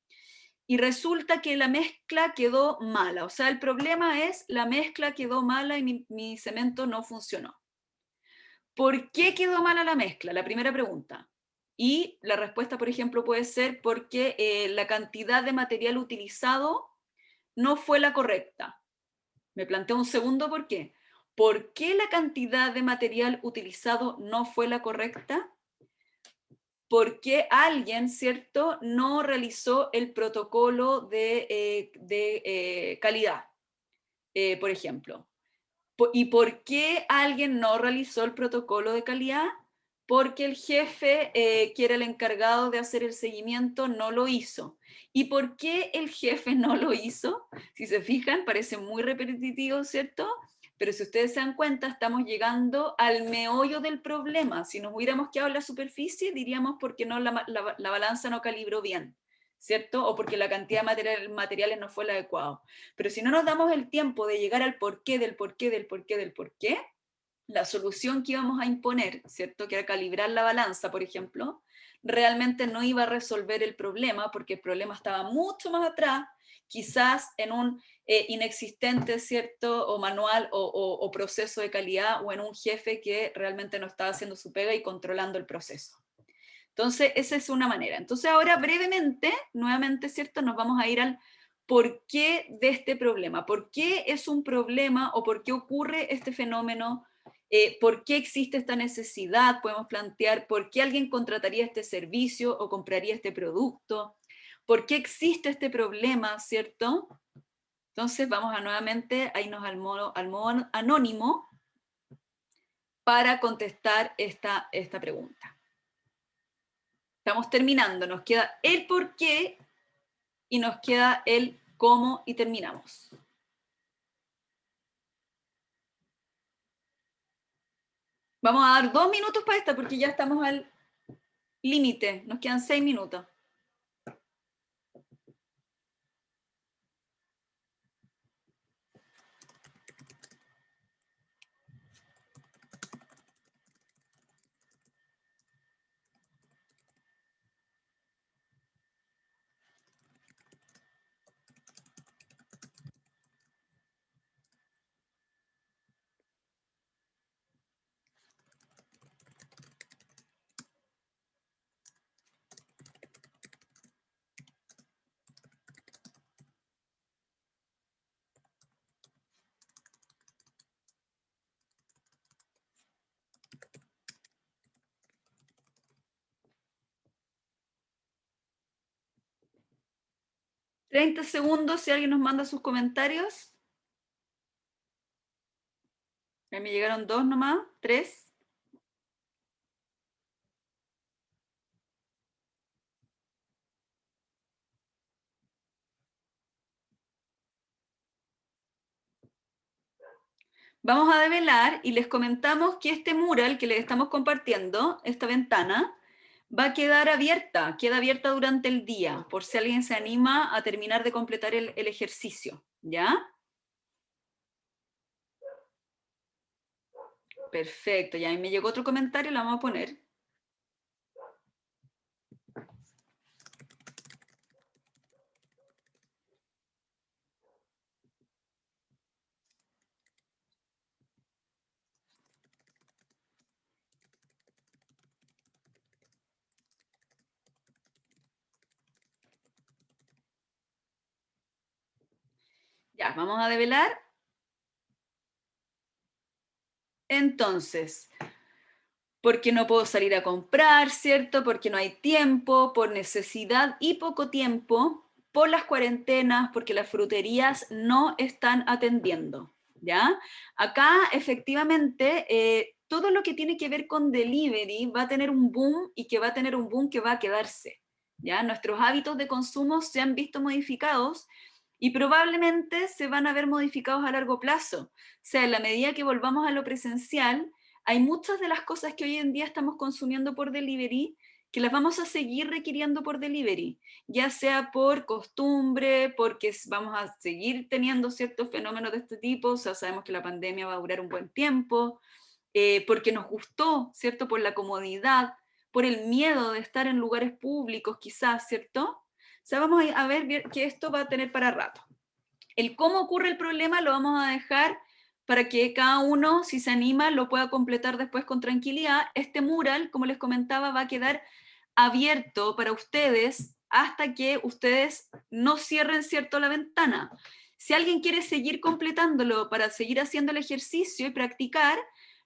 Y resulta que la mezcla quedó mala. O sea, el problema es la mezcla quedó mala y mi cemento no funcionó. ¿Por qué quedó mala la mezcla? La primera pregunta. Y la respuesta, por ejemplo, puede ser porque la cantidad de material utilizado no fue la correcta. Me planteo un segundo por qué. ¿Por qué la cantidad de material utilizado no fue la correcta? Porque alguien, ¿cierto?, no realizó el protocolo de calidad, por ejemplo. ¿Y por qué alguien no realizó el protocolo de calidad? Porque el jefe, que era el encargado de hacer el seguimiento, no lo hizo. ¿Y por qué el jefe no lo hizo? Si se fijan, parece muy repetitivo, ¿cierto? Pero si ustedes se dan cuenta, estamos llegando al meollo del problema. Si nos hubiéramos quedado en la superficie, diríamos porque no, la balanza no calibró bien, ¿cierto? O porque la cantidad de materiales no fue la adecuada. Pero si no nos damos el tiempo de llegar al porqué, del porqué, del porqué, del porqué, la solución que íbamos a imponer, ¿cierto?, que era calibrar la balanza, por ejemplo, realmente no iba a resolver el problema, porque el problema estaba mucho más atrás, quizás en un inexistente, ¿cierto?, o manual o proceso de calidad, o en un jefe que realmente no está haciendo su pega y controlando el proceso. Entonces, esa es una manera. Entonces, ahora brevemente, nuevamente, ¿cierto?, nos vamos a ir al por qué de este problema. ¿Por qué es un problema o por qué ocurre este fenómeno? ¿Por qué existe esta necesidad? Podemos plantear por qué alguien contrataría este servicio o compraría este producto. ¿Por qué existe este problema, cierto? Entonces vamos a nuevamente a irnos al modo anónimo para contestar esta pregunta. Estamos terminando, nos queda el por qué y nos queda el cómo y terminamos. Vamos a dar 2 minutos para esta porque ya estamos al límite, nos quedan 6 minutos. $30 si alguien nos manda sus comentarios. A mí me llegaron 2 nomás, 3. Vamos a develar y les comentamos que este mural que les estamos compartiendo, esta ventana, va a quedar abierta, queda abierta durante el día, por si alguien se anima a terminar de completar el ejercicio, ¿ya? Perfecto, ya me llegó otro comentario, lo vamos a poner. Ya, vamos a develar. Entonces, porque no puedo salir a comprar, ¿cierto? Porque no hay tiempo, por necesidad y poco tiempo, por las cuarentenas, porque las fruterías no están atendiendo, ¿ya? Acá, efectivamente, todo lo que tiene que ver con delivery va a tener un boom y que va a tener un boom que va a quedarse, ¿ya? Nuestros hábitos de consumo se han visto modificados y probablemente se van a ver modificados a largo plazo. O sea, en la medida que volvamos a lo presencial, hay muchas de las cosas que hoy en día estamos consumiendo por delivery que las vamos a seguir requiriendo por delivery, ya sea por costumbre, porque vamos a seguir teniendo ciertos fenómenos de este tipo, o sea, sabemos que la pandemia va a durar un buen tiempo, porque nos gustó, ¿cierto? Por la comodidad, por el miedo de estar en lugares públicos quizás, ¿cierto? O sea, vamos a ver que esto va a tener para rato. El cómo ocurre el problema lo vamos a dejar para que cada uno, si se anima, lo pueda completar después con tranquilidad. Este mural, como les comentaba, va a quedar abierto para ustedes hasta que ustedes no cierren, ¿cierto?, la ventana. Si alguien quiere seguir completándolo para seguir haciendo el ejercicio y practicar,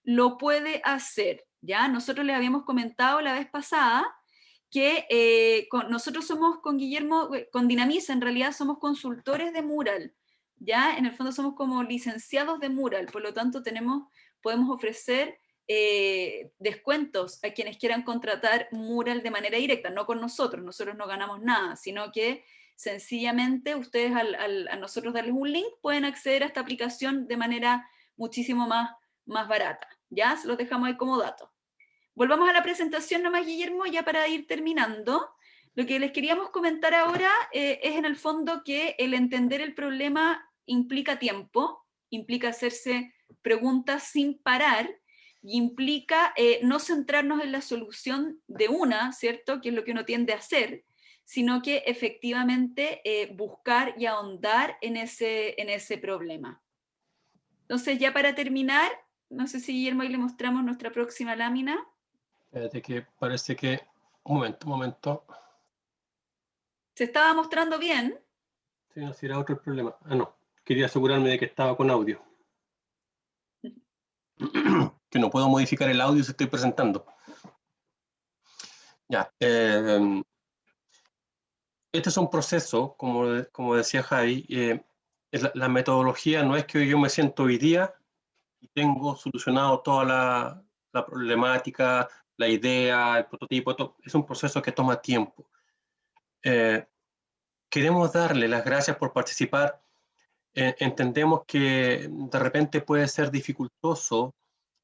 lo puede hacer, ¿ya? Nosotros les habíamos comentado la vez pasada que nosotros somos con Guillermo, con Dinamiza, en realidad somos consultores de mural, ¿ya? En el fondo somos como licenciados de mural, por lo tanto podemos ofrecer descuentos a quienes quieran contratar mural de manera directa, no con nosotros no ganamos nada, sino que sencillamente ustedes a nosotros darles un link pueden acceder a esta aplicación de manera muchísimo más barata, ¿ya? Se los dejamos ahí como dato. Volvamos a la presentación nomás, Guillermo, ya para ir terminando. Lo que les queríamos comentar ahora es en el fondo que el entender el problema implica tiempo, implica hacerse preguntas sin parar y implica no centrarnos en la solución de una, ¿cierto? Que es lo que uno tiende a hacer, sino que efectivamente buscar y ahondar en ese problema. Entonces, ya para terminar, no sé si Guillermo ahí le mostramos nuestra próxima lámina. Espérate que parece que... Un momento. ¿Se estaba mostrando bien? Sí, no, si era otro el problema. Ah, no. Quería asegurarme de que estaba con audio. Que no puedo modificar el audio si estoy presentando. Ya. Este es un proceso, como decía Javi. La metodología no es que yo me siento hoy día y tengo solucionado toda la problemática, la idea, el prototipo. Es un proceso que toma tiempo. Queremos darle las gracias por participar. Entendemos que de repente puede ser dificultoso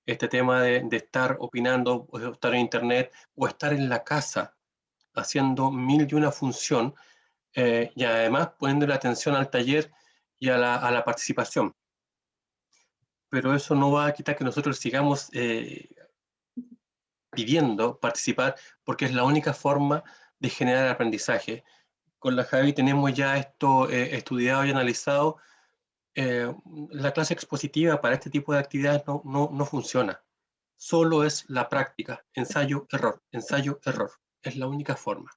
este tema de estar opinando, o estar en internet, o estar en la casa haciendo mil y una función, y además poniendo la atención al taller y a la participación. Pero eso no va a quitar que nosotros sigamos pidiendo participar, porque es la única forma de generar aprendizaje. Con la Javi tenemos ya esto estudiado y analizado. La clase expositiva para este tipo de actividades no funciona. Solo es la práctica, ensayo, error, ensayo, error. Es la única forma.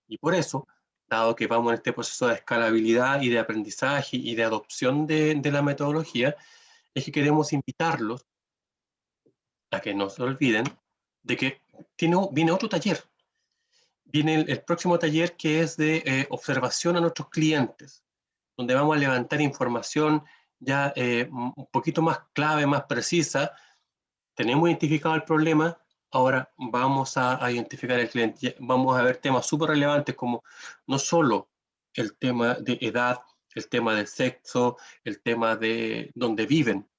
Y por eso, dado que vamos en este proceso de escalabilidad y de aprendizaje y de adopción de la metodología, es que queremos invitarlos a que no se olviden de que viene otro taller. Viene el próximo taller, que es de observación a nuestros clientes, donde vamos a levantar información ya un poquito más clave, más precisa. Tenemos identificado el problema, ahora vamos a identificar el cliente. Vamos a ver temas súper relevantes, como no solo el tema de edad, el tema de sexo, el tema de dónde viven,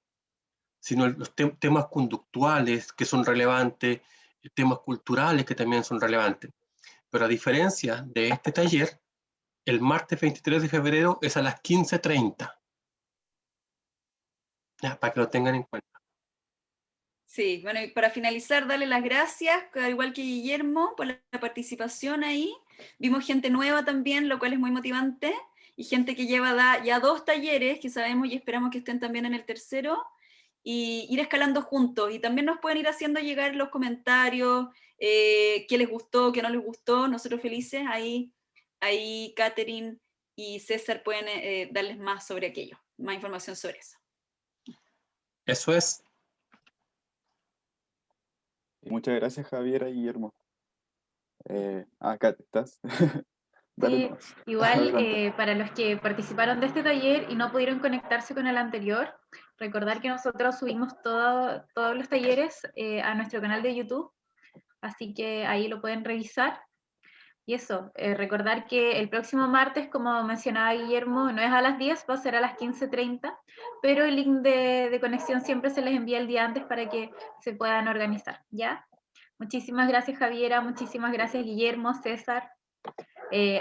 sino los temas conductuales que son relevantes, temas culturales que también son relevantes. Pero a diferencia de este taller, el martes 23 de febrero es a las 15:30. Ya, para que lo tengan en cuenta. Sí, bueno, y para finalizar, darle las gracias, al igual que Guillermo, por la participación ahí. Vimos gente nueva también, lo cual es muy motivante, y gente que lleva ya 2 talleres, que sabemos y esperamos que estén también en el tercero, y ir escalando juntos. Y también nos pueden ir haciendo llegar los comentarios, qué les gustó, qué no les gustó. Nosotros felices, ahí Catherine y César pueden darles más sobre aquello, más información sobre eso. Eso es. Muchas gracias, Javiera y Guillermo. Kat, ¿estás? Dale Sí, nomás. igual Adelante. para los que participaron de este taller y no pudieron conectarse con el anterior, recordar que nosotros subimos todos los talleres a nuestro canal de YouTube, así que ahí lo pueden revisar. Y eso, recordar que el próximo martes, como mencionaba Guillermo, no es a las 10, va a ser a las 15:30, pero el link de conexión siempre se les envía el día antes para que se puedan organizar, ¿ya? Muchísimas gracias, Javiera, muchísimas gracias, Guillermo, César,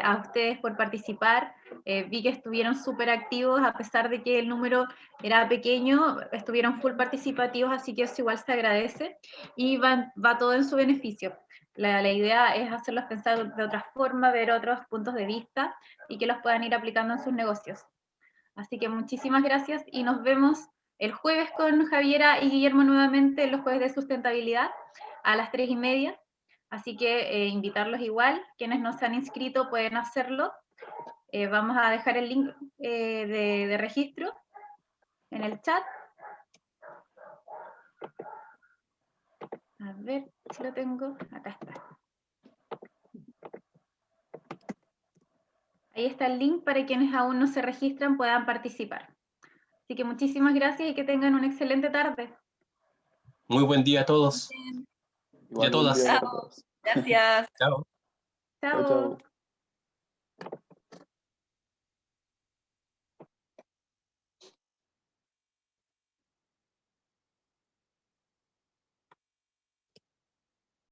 a ustedes por participar. Vi que estuvieron súper activos, a pesar de que el número era pequeño, estuvieron full participativos, así que eso igual se agradece, y va todo en su beneficio. La idea es hacerlos pensar de otra forma, ver otros puntos de vista y que los puedan ir aplicando en sus negocios. Así que muchísimas gracias y nos vemos el jueves con Javiera y Guillermo nuevamente, los jueves de sustentabilidad a las 3:30. Así que invitarlos igual, quienes no se han inscrito pueden hacerlo. Vamos a dejar el link de registro en el chat. A ver si lo tengo. Acá está. Ahí está el link para quienes aún no se registran puedan participar. Así que muchísimas gracias y que tengan una excelente tarde. Muy buen día a todos y a Igual buen día todas. para Chao. todos. Gracias. Chao. Chao, chao. Chao.